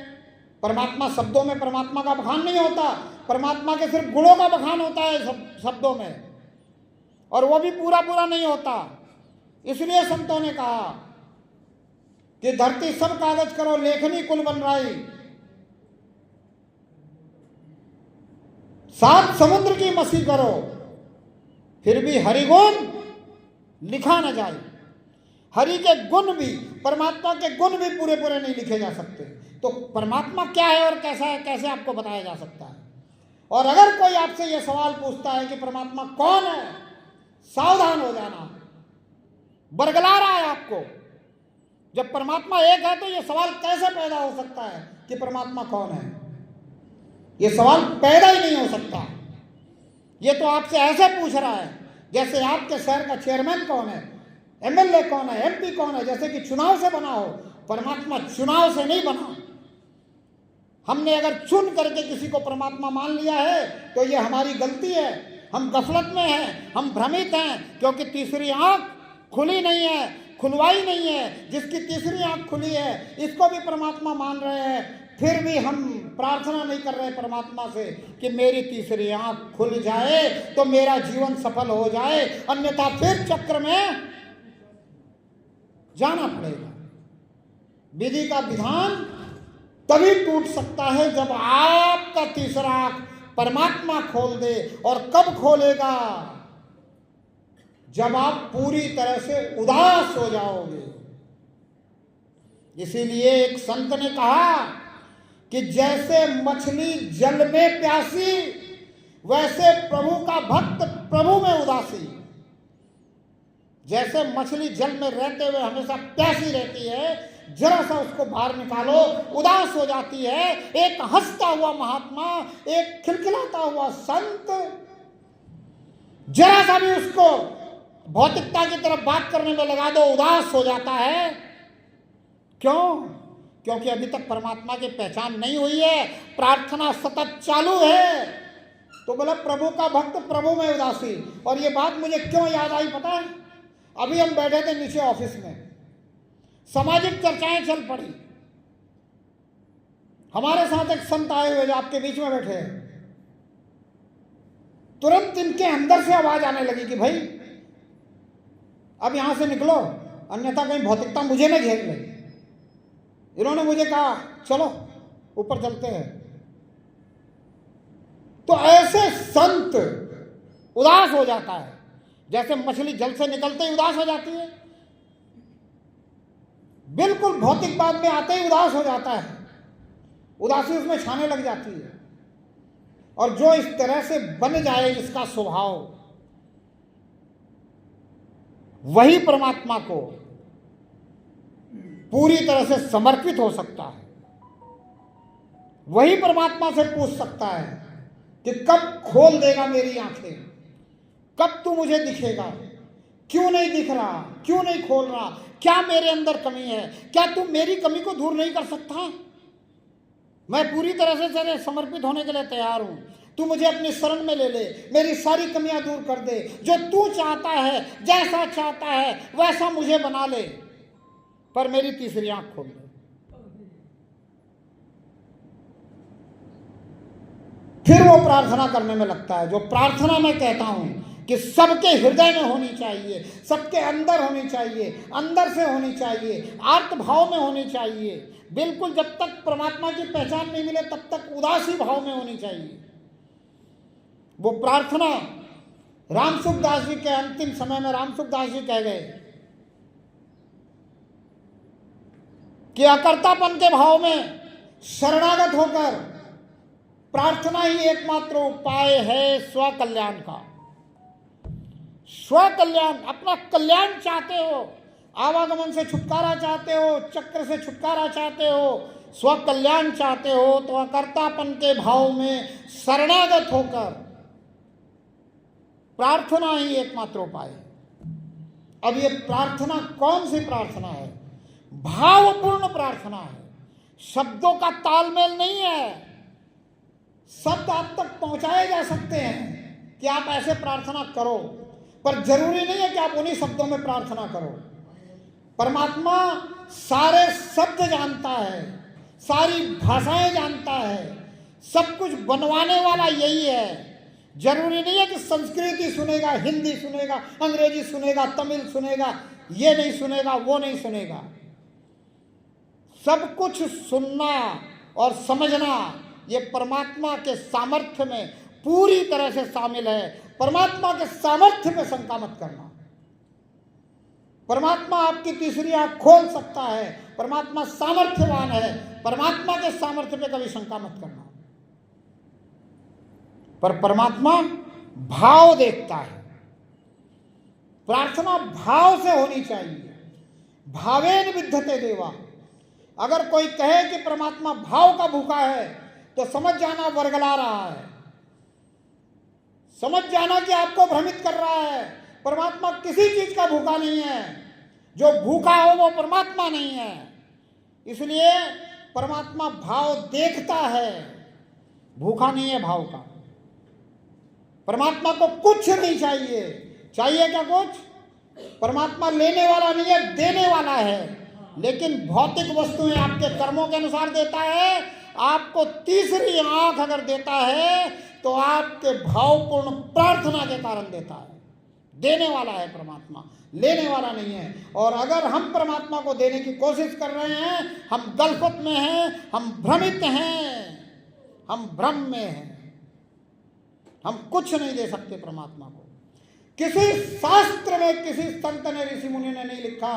परमात्मा शब्दों में परमात्मा का बखान नहीं होता, परमात्मा के सिर्फ गुणों का बखान होता है शब्दों में, और वो भी पूरा पूरा नहीं होता। इसलिए संतों ने कहा कि धरती सब कागज करो, लेखनी कुल बन रही, 7 समुद्र की मसी करो, फिर भी हरिगुण लिखा न जाए। हरि के गुण भी, परमात्मा के गुण भी पूरे पूरे नहीं लिखे जा सकते। तो परमात्मा क्या है और कैसा है, कैसे आपको बताया जा सकता है? और अगर कोई आपसे यह सवाल पूछता है कि परमात्मा कौन है, सावधान हो जाना, बरगला रहा है आपको। जब परमात्मा एक है तो यह सवाल कैसे पैदा हो सकता है कि परमात्मा कौन है? यह सवाल पैदा ही नहीं हो सकता। यह तो आपसे ऐसे पूछ रहा है जैसे आपके शहर का चेयरमैन कौन है, एमएलए कौन है, एमपी कौन है, जैसे कि चुनाव से बना हो। परमात्मा चुनाव से नहीं बना। हमने अगर चुन करके किसी को परमात्मा मान लिया है तो ये हमारी गलती है, हम गफलत में हैं, हम भ्रमित हैं, क्योंकि तीसरी आंख खुली नहीं है, खुलवाई नहीं है। जिसकी तीसरी आंख खुली है इसको भी परमात्मा मान रहे हैं, फिर भी हम प्रार्थना नहीं कर रहे परमात्मा से कि मेरी तीसरी आंख खुल जाए तो मेरा जीवन सफल हो जाए, अन्यथा फिर चक्र में जाना पड़ेगा। विधि का विधान तभी टूट सकता है जब आपका तीसरा आंख परमात्मा खोल दे। और कब खोलेगा? जब आप पूरी तरह से उदास हो जाओगे। इसीलिए एक संत ने कहा कि जैसे मछली जल में प्यासी, वैसे प्रभु का भक्त प्रभु में उदासी। जैसे मछली जल में रहते हुए हमेशा प्यासी रहती है, जरा सा उसको बाहर निकालो उदास हो जाती है। एक हंसता हुआ महात्मा, एक खिलखिलाता हुआ संत, जरा सा भी उसको भौतिकता की तरफ बात करने में लगा दो, उदास हो जाता है। क्यों? क्योंकि अभी तक परमात्मा की पहचान नहीं हुई है, प्रार्थना सतत चालू है। तो बोला प्रभु का भक्त प्रभु में उदासी। और ये बात मुझे क्यों याद आई पता है? अभी हम बैठे थे नीचे ऑफिस में, सामाजिक चर्चाएं चल पड़ी। हमारे साथ एक संत आए हुए जो आपके बीच में बैठे हैं, तुरंत इनके अंदर से आवाज आने लगी कि भाई अब यहां से निकलो, अन्यथा कहीं भौतिकता मुझे न घेर ले। इन्होंने मुझे कहा चलो ऊपर चलते हैं। तो ऐसे संत उदास हो जाता है, जैसे मछली जल से निकलते ही उदास हो जाती है, बिल्कुल भौतिकवाद में आते ही उदास हो जाता है, उदासी उसमें छाने लग जाती है। और जो इस तरह से बन जाए इसका स्वभाव, वही परमात्मा को पूरी तरह से समर्पित हो सकता है। वही परमात्मा से पूछ सकता है कि कब खोल देगा मेरी आंखें, कब तू मुझे दिखेगा, क्यों नहीं दिख रहा, क्यों नहीं खोल रहा, क्या मेरे अंदर कमी है, क्या तू मेरी कमी को दूर नहीं कर सकता? मैं पूरी तरह से तेरे समर्पित होने के लिए तैयार हूं, तू मुझे अपनी शरण में ले ले, मेरी सारी कमियां दूर कर दे, जो तू चाहता है, जैसा चाहता है वैसा मुझे बना ले, पर मेरी तीसरी आंख खोल दे। फिर वो प्रार्थना करने में लगता है, जो प्रार्थना मैं कहता हूं कि सबके हृदय में होनी चाहिए, सबके अंदर होनी चाहिए, अंदर से होनी चाहिए, आर्तभाव में होनी चाहिए। बिल्कुल जब तक परमात्मा की पहचान नहीं मिले तब तक उदासी भाव में होनी चाहिए। वो प्रार्थना रामसुखदास जी के अंतिम समय में रामसुखदास जी कह गए कि अकर्तापन के भाव में शरणागत होकर प्रार्थना ही एकमात्र उपाय है स्व कल्याण का। स्व कल्याण, अपना कल्याण चाहते हो, आवागमन से छुटकारा चाहते हो, चक्र से छुटकारा चाहते हो, स्व कल्याण चाहते हो, तो अकर्तापन के भाव में शरणागत होकर प्रार्थना ही एकमात्र उपाय है। अब ये प्रार्थना कौन सी प्रार्थना है? भावपूर्ण प्रार्थना है, शब्दों का तालमेल नहीं है। शब्द आप तक पहुंचाए जा सकते हैं कि आप ऐसे प्रार्थना करो, पर जरूरी नहीं है कि आप उन्हीं शब्दों में प्रार्थना करो। परमात्मा सारे शब्द जानता है, सारी भाषाएं जानता है, सब कुछ बनवाने वाला यही है। जरूरी नहीं है कि संस्कृति सुनेगा, हिंदी सुनेगा, अंग्रेजी सुनेगा, तमिल सुनेगा, ये नहीं सुनेगा, वो नहीं सुनेगा। सब कुछ सुनना और समझना ये परमात्मा के सामर्थ्य में पूरी तरह से शामिल है। परमात्मा के सामर्थ्य पे शंका मत करना। परमात्मा आपकी तीसरी आंख खोल सकता है, परमात्मा सामर्थ्यवान है, परमात्मा के सामर्थ्य पे कभी शंका मत करना। पर परमात्मा भाव देखता है। प्रार्थना भाव से होनी चाहिए। भावेन विद्यते देवा। अगर कोई कहे कि परमात्मा भाव का भूखा है तो समझ जाना वर्गला रहा है, समझ जाना कि आपको भ्रमित कर रहा है। परमात्मा किसी चीज का भूखा नहीं है, जो भूखा हो वो परमात्मा नहीं है। इसलिए परमात्मा भाव देखता है, भूखा नहीं है भाव का। परमात्मा को कुछ नहीं चाहिए। चाहिए क्या कुछ? परमात्मा लेने वाला नहीं है, देने वाला है। लेकिन भौतिक वस्तुएं आपके कर्मों के अनुसार देता है। आपको तीसरी आंख अगर देता है तो आपके भावपूर्ण प्रार्थना के कारण देता है। देने वाला है परमात्मा, लेने वाला नहीं है। और अगर हम परमात्मा को देने की कोशिश कर रहे हैं, हम गलफत में हैं, हम भ्रमित हैं, हम भ्रम में हैं। हम कुछ नहीं दे सकते परमात्मा को। किसी शास्त्र में किसी संत ने, ऋषि मुनि ने नहीं लिखा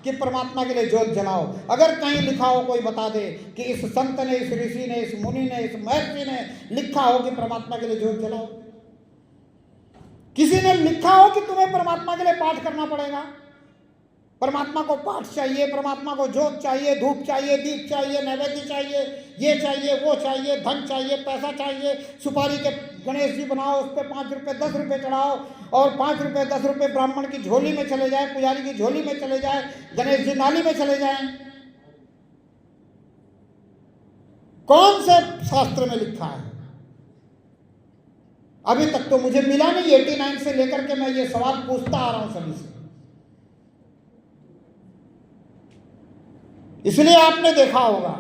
कि परमात्मा के लिए ज्योत जलाओ। अगर कहीं लिखा हो, कोई बता दे कि इस संत ने, इस ऋषि ने, इस मुनि ने, इस महर्षि ने लिखा हो कि परमात्मा के लिए ज्योत जलाओ। किसी ने लिखा हो कि तुम्हें परमात्मा के लिए पाठ करना पड़ेगा। परमात्मा को पाठ चाहिए, परमात्मा को ज्योत चाहिए, धूप चाहिए, दीप चाहिए, नैवेद्य चाहिए, ये चाहिए, वो चाहिए, धन चाहिए, पैसा चाहिए, सुपारी के गणेश जी बनाओ, उस पर 5 रुपये 10 रुपये चढ़ाओ, और 5 रुपये 10 रुपये ब्राह्मण की झोली में चले जाए, पुजारी की झोली में चले जाए, गणेश जी नाली में चले जाएं। कौन से शास्त्र में लिखा है? अभी तक तो मुझे मिला नहीं। 89 से लेकर के मैं ये सवाल पूछता आ रहा हूं सभी से। इसलिए आपने देखा होगा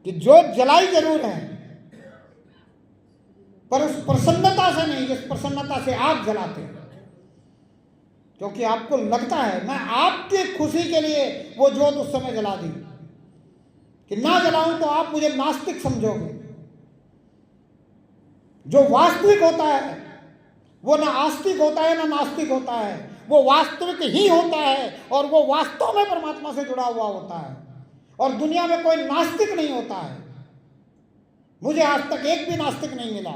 कि जोत जलाई जरूर है, पर उस प्रसन्नता से नहीं जिस प्रसन्नता से आप जलाते हैं। क्योंकि आपको लगता है मैं आपकी खुशी के लिए वो जोत उस समय जला दी, कि ना जलाऊं तो आप मुझे नास्तिक समझोगे। जो वास्तविक होता है वो ना आस्तिक होता है ना नास्तिक होता है, वो वास्तविक ही होता है और वो वास्तव में परमात्मा से जुड़ा हुआ होता है। और दुनिया में कोई नास्तिक नहीं होता है। मुझे आज तक एक भी नास्तिक नहीं मिला।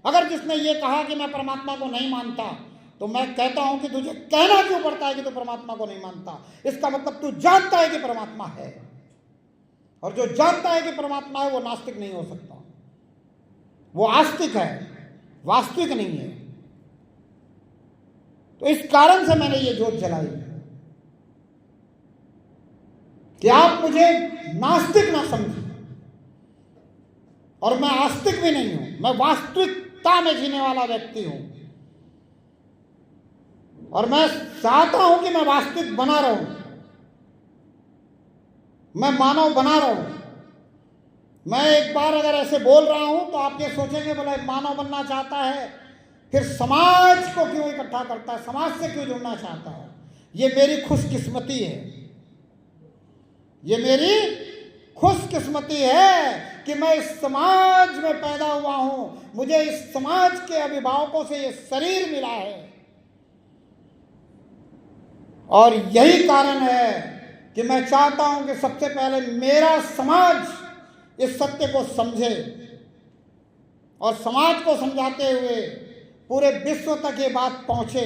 अगर जिसने ये कहा कि मैं परमात्मा को नहीं मानता, तो मैं कहता हूं कि तुझे कहना क्यों पड़ता है कि तू परमात्मा को नहीं मानता? इसका मतलब तू जानता है कि परमात्मा है, और जो जानता है कि परमात्मा है वो नास्तिक नहीं हो सकता, वो आस्तिक है, वास्तविक नहीं है। तो इस कारण से मैंने ये जोत जलाई कि आप मुझे नास्तिक ना समझें, और मैं आस्तिक भी नहीं हूं, मैं वास्तविकता में जीने वाला व्यक्ति हूं। और मैं चाहता हूं कि मैं वास्तविक बना रहूं, मैं मानव बना रहूं। मैं एक बार अगर ऐसे बोल रहा हूं तो आप ये सोचेंगे बोला मानव बनना चाहता है, फिर समाज को क्यों इकट्ठा करता है, समाज से क्यों जुड़ना चाहता है? ये मेरी खुशकिस्मती है, ये मेरी खुशकिस्मती है कि मैं इस समाज में पैदा हुआ हूं, मुझे इस समाज के अभिभावकों से ये शरीर मिला है। और यही कारण है कि मैं चाहता हूं कि सबसे पहले मेरा समाज इस सत्य को समझे, और समाज को समझाते हुए पूरे विश्व तक ये बात पहुंचे।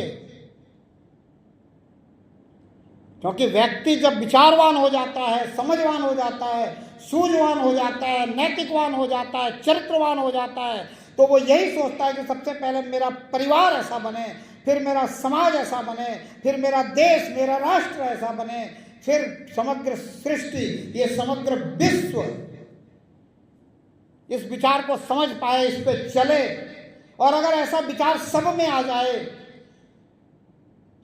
क्योंकि व्यक्ति जब विचारवान हो जाता है, समझवान हो जाता है, सूझवान हो जाता है, नैतिकवान हो जाता है, चरित्रवान हो जाता है, तो वो यही सोचता है कि सबसे पहले मेरा परिवार ऐसा बने, फिर मेरा समाज ऐसा बने, फिर मेरा देश, मेरा राष्ट्र ऐसा बने, फिर समग्र सृष्टि, ये समग्र विश्व इस विचार को समझ पाए, इस पे चले। और अगर ऐसा विचार सब में आ जाए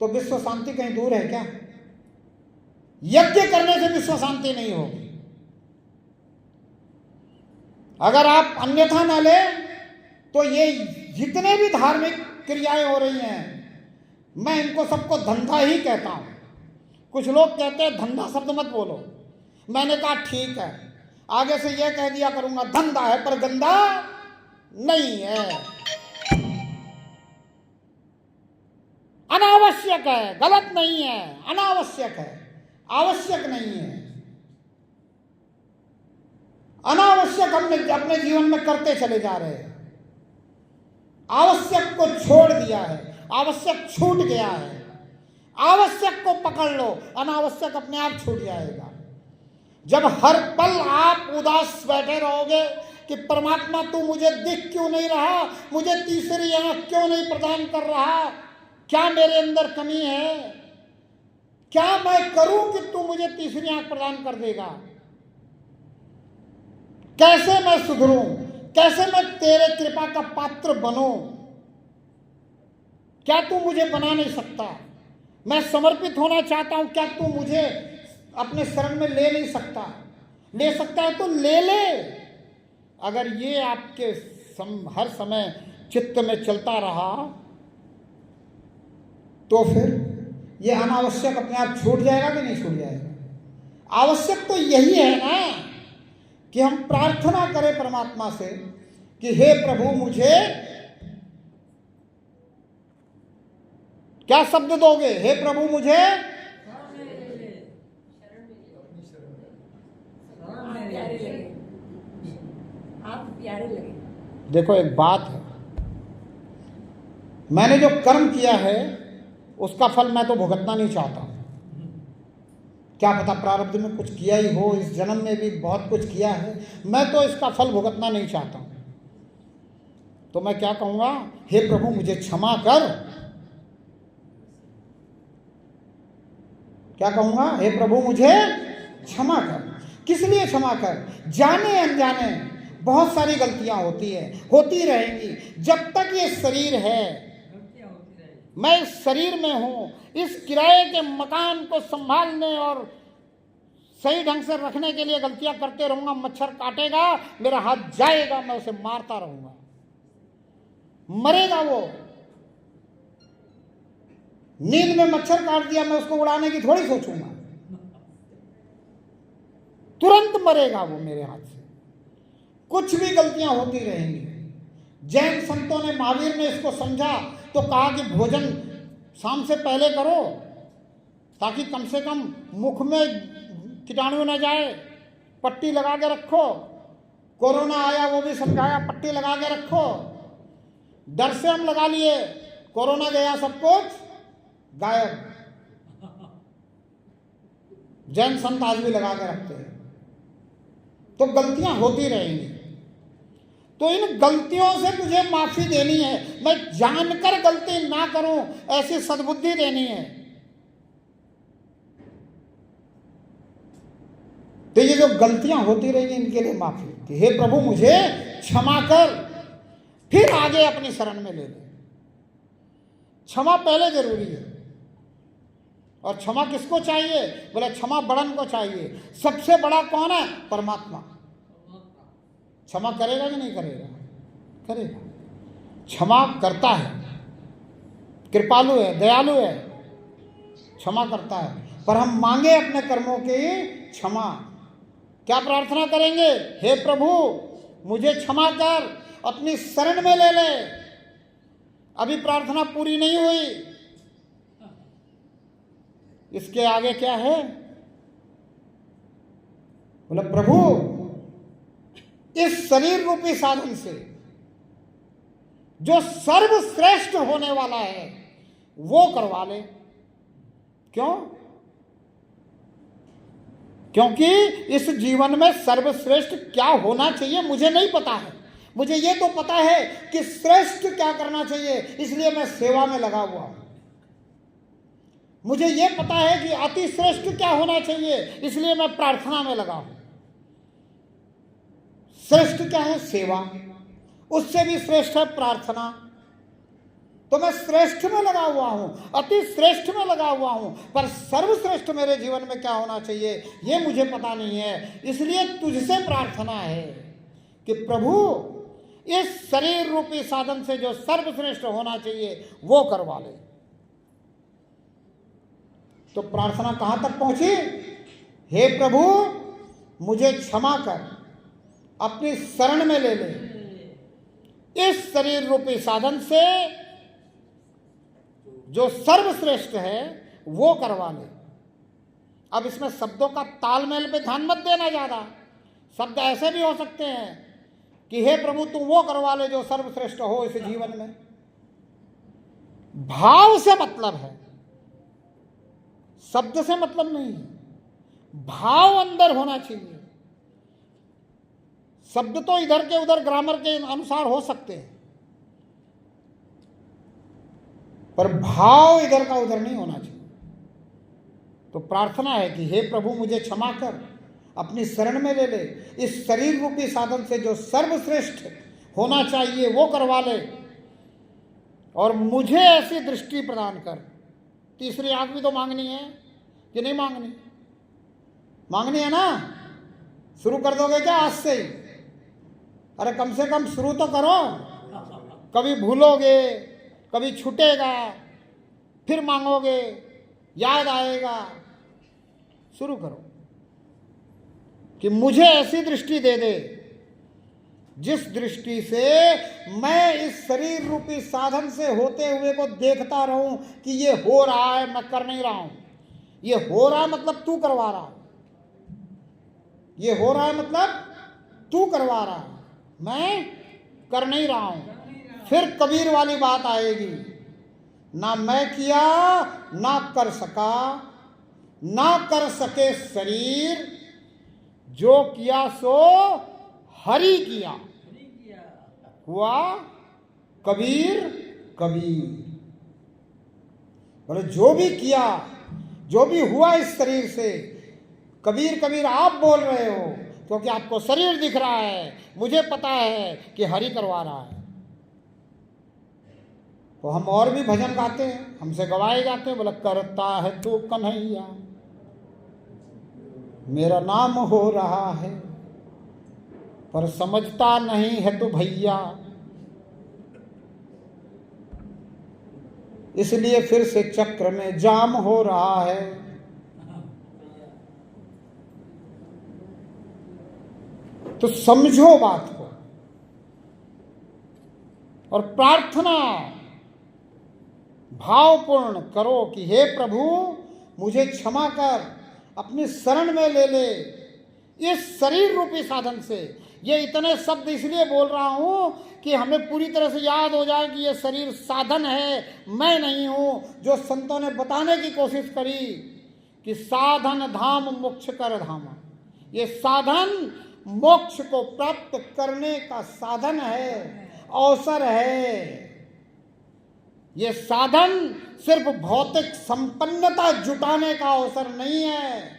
तो विश्व शांति कहीं दूर है क्या? यज्ञ करने से विश्व शांति नहीं होगी। अगर आप अन्यथा न ले तो ये जितने भी धार्मिक क्रियाएं हो रही हैं, मैं इनको सबको धंधा ही कहता हूं। कुछ लोग कहते हैं धंधा शब्द मत बोलो, मैंने कहा ठीक है, आगे से यह कह दिया करूंगा धंधा है पर गंदा नहीं है, अनावश्यक है, गलत नहीं है, अनावश्यक है, आवश्यक नहीं है। अनावश्यक हमने अपने जीवन में करते चले जा रहे हैं, आवश्यक को छोड़ दिया है, आवश्यक छूट गया है। आवश्यक को पकड़ लो, अनावश्यक अपने आप छूट जाएगा। जब हर पल आप उदास बैठे रहोगे कि परमात्मा तू मुझे दिख क्यों नहीं रहा, मुझे तीसरी आंख क्यों नहीं प्रदान कर रहा, क्या मेरे अंदर कमी है, क्या मैं करूं कि तू मुझे तीसरी आंख प्रदान कर देगा, कैसे मैं सुधरूं, कैसे मैं तेरे कृपा का पात्र बनूं, क्या तू मुझे बना नहीं सकता? मैं समर्पित होना चाहता हूं, क्या तू मुझे अपने शरण में ले नहीं सकता? ले सकता है तो ले ले। अगर ये आपके हर समय चित्त में चलता रहा तो फिर ये अनावश्यक अपने आप छूट जाएगा कि नहीं छूट जाएगा? आवश्यक तो यही है ना कि हम प्रार्थना करें परमात्मा से कि हे प्रभु मुझे क्या शब्द दोगे? हे प्रभु मुझे आप प्यारे लगे। देखो एक बात है, मैंने जो कर्म किया है उसका फल मैं तो भुगतना नहीं चाहता। क्या पता प्रारब्ध में कुछ किया ही हो, इस जन्म में भी बहुत कुछ किया है, मैं तो इसका फल भुगतना नहीं चाहता। तो मैं क्या कहूंगा? हे प्रभु मुझे क्षमा कर। क्या कहूंगा? हे प्रभु मुझे क्षमा कर। किस लिए क्षमा कर? जाने अनजाने बहुत सारी गलतियां होती है, होती रहेंगी। जब तक ये शरीर है, मैं इस शरीर में हूं, इस किराए के मकान को संभालने और सही ढंग से रखने के लिए गलतियां करते रहूंगा, मच्छर काटेगा, मेरा हाथ जाएगा, मैं उसे मारता रहूंगा, मरेगा वो। नींद में मच्छर काट दिया, मैं उसको उड़ाने की थोड़ी सोचूंगा, तुरंत मरेगा वो मेरे हाथ से। कुछ भी गलतियां होती रहेंगी। जैन संतों ने, महावीर ने इसको समझा तो कहा कि भोजन शाम से पहले करो, ताकि कम से कम मुख में कीटाणु न जाए, पट्टी लगा के रखो। कोरोना आया वो भी समझाया, पट्टी लगा के रखो। डर से हम लगा लिए, कोरोना गया, सब कुछ गायब। जैन संत आज भी लगा के रखते हैं। तो गलतियां होती रहेंगी, तो इन गलतियों से मुझे माफी देनी है, मैं जानकर गलती ना करूं ऐसी सद्बुद्धि देनी है। तो ये जो गलतियां होती रहेंगी इनके लिए माफी, कि हे प्रभु मुझे क्षमा कर, फिर आगे अपनी शरण में ले ले। क्षमा पहले जरूरी है। और क्षमा किसको चाहिए? बोले क्षमा बड़न को चाहिए। सबसे बड़ा कौन है? परमात्मा। क्षमा करेगा कि नहीं करेगा? करेगा। क्षमा करता है, कृपालु है, दयालु है, क्षमा करता है। पर हम मांगे अपने कर्मों की क्षमा। क्या प्रार्थना करेंगे? हे प्रभु मुझे क्षमा कर, अपनी शरण में ले ले। अभी प्रार्थना पूरी नहीं हुई, इसके आगे क्या है? बोला प्रभु इस शरीर रूपी साधन से जो सर्वश्रेष्ठ होने वाला है वो करवा ले। क्यों? क्योंकि इस जीवन में सर्वश्रेष्ठ क्या होना चाहिए मुझे नहीं पता है। मुझे ये तो पता है कि श्रेष्ठ क्या करना चाहिए, इसलिए मैं सेवा में लगा हुआ हूं। मुझे ये पता है कि अति श्रेष्ठ क्या होना चाहिए, इसलिए मैं प्रार्थना में लगा हूं। श्रेष्ठ क्या है? सेवा। उससे भी श्रेष्ठ है प्रार्थना। तो मैं श्रेष्ठ में लगा हुआ हूं, अति श्रेष्ठ में लगा हुआ हूं, पर सर्वश्रेष्ठ मेरे जीवन में क्या होना चाहिए ये मुझे पता नहीं है। इसलिए तुझसे प्रार्थना है कि प्रभु इस शरीर रूपी साधन से जो सर्वश्रेष्ठ होना चाहिए वो करवा ले। तो प्रार्थना कहां तक पहुंची? हे प्रभु मुझे क्षमा कर, अपनी शरण में ले ले। इस शरीर रूपी साधन से जो सर्वश्रेष्ठ है वो करवा ले। अब इसमें शब्दों का तालमेल पे ध्यान मत देना ज्यादा। शब्द ऐसे भी हो सकते हैं कि हे प्रभु तू वो करवा ले जो सर्वश्रेष्ठ हो इस जीवन में। भाव से मतलब है, शब्द से मतलब नहीं है। भाव अंदर होना चाहिए। शब्द तो इधर के उधर ग्रामर के अनुसार हो सकते हैं, पर भाव इधर का उधर नहीं होना चाहिए। तो प्रार्थना है कि हे प्रभु मुझे क्षमा कर, अपनी शरण में ले ले। इस शरीर रूपी साधन से जो सर्वश्रेष्ठ होना चाहिए वो करवा ले, और मुझे ऐसी दृष्टि प्रदान कर। तीसरी आंख भी तो मांगनी है कि नहीं मांगनी? मांगनी है ना? शुरू कर दोगे क्या आज से ही? अरे कम से कम शुरू तो करो। कभी भूलोगे, कभी छूटेगा, फिर मांगोगे, याद आएगा। शुरू करो कि मुझे ऐसी दृष्टि दे दे जिस दृष्टि से मैं इस शरीर रूपी साधन से होते हुए को देखता रहूं कि ये हो रहा है, मैं कर नहीं रहा हूं। ये हो रहा है मतलब तू करवा रहा, ये हो रहा है मतलब तू करवा रहा, मैं कर नहीं रहा हूं। फिर कबीर वाली बात आएगी, ना मैं किया ना कर सका, ना कर सके शरीर, जो किया सो हरि किया। हुआ कबीर कबीर। बोले जो भी किया, जो भी हुआ इस शरीर से, कबीर कबीर आप बोल रहे हो क्योंकि आपको शरीर दिख रहा है। मुझे पता है कि हरि करवा रहा है। तो हम और भी भजन गाते हैं, हमसे गवाए जाते हैं। बोले करता है तू कन्हैया, मेरा नाम हो रहा है, पर समझता नहीं है तू भैया, इसलिए फिर से चक्र में जाम हो रहा है। तो समझो बात को और प्रार्थना भावपूर्ण करो कि हे प्रभु मुझे क्षमा कर, अपनी शरण में ले ले। इस शरीर रूपी साधन से, ये इतने शब्द इसलिए बोल रहा हूं कि हमें पूरी तरह से याद हो जाए कि ये शरीर साधन है, मैं नहीं हूं। जो संतों ने बताने की कोशिश करी कि साधन धाम मोक्ष कर धाम, ये साधन मोक्ष को प्राप्त करने का साधन है, अवसर है। ये साधन सिर्फ भौतिक संपन्नता जुटाने का अवसर नहीं है,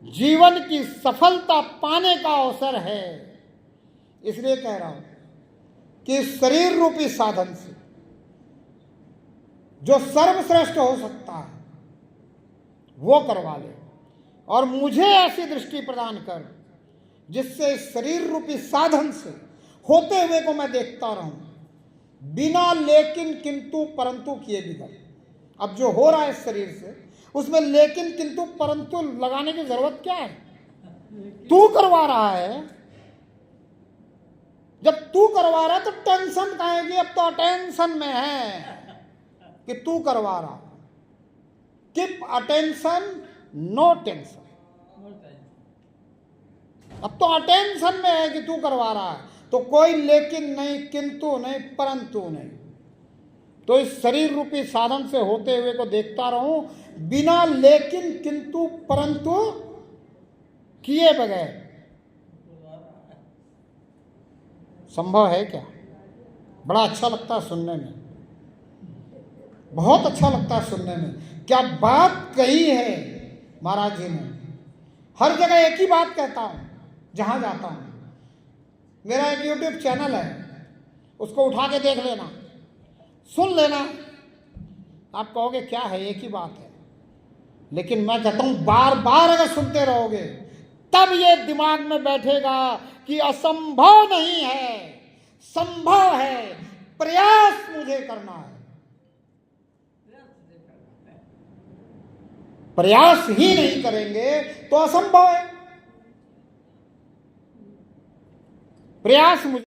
जीवन की सफलता पाने का अवसर है। इसलिए कह रहा हूं कि शरीर रूपी साधन से जो सर्वश्रेष्ठ हो सकता है वो करवा ले, और मुझे ऐसी दृष्टि प्रदान कर जिससे शरीर रूपी साधन से होते हुए को मैं देखता रहूं, बिना लेकिन किंतु परंतु किए बिगड़। अब जो हो रहा है इस शरीर से, उसमें लेकिन किंतु परंतु लगाने की जरूरत क्या है? तू करवा रहा है। जब तू करवा रहा है तो टेंशन कहेगी, अब तो अटेंशन में है कि तू करवा रहा। Keep attention, no tension. अब तो अटेंशन में है कि तू करवा रहा है, तो कोई लेकिन नहीं, किंतु नहीं, परंतु नहीं। तो इस शरीर रूपी साधन से होते हुए को देखता रहूं, बिना लेकिन किंतु परंतु किए बगैर। संभव है क्या? बड़ा अच्छा लगता है सुनने में, बहुत अच्छा लगता है सुनने में। क्या बात कही है महाराज जी ने। हर जगह एक ही बात कहता हूं जहां जाता हूं। मेरा एक YouTube चैनल है, उसको उठा के देख लेना, सुन लेना। आप कहोगे क्या है, एक ही बात है। लेकिन मैं कहता हूं बार बार अगर सुनते रहोगे तब ये दिमाग में बैठेगा कि असंभव नहीं है, संभव है। प्रयास मुझे करना है, प्रयास ही नहीं करेंगे तो असंभव है। प्रयास मुझे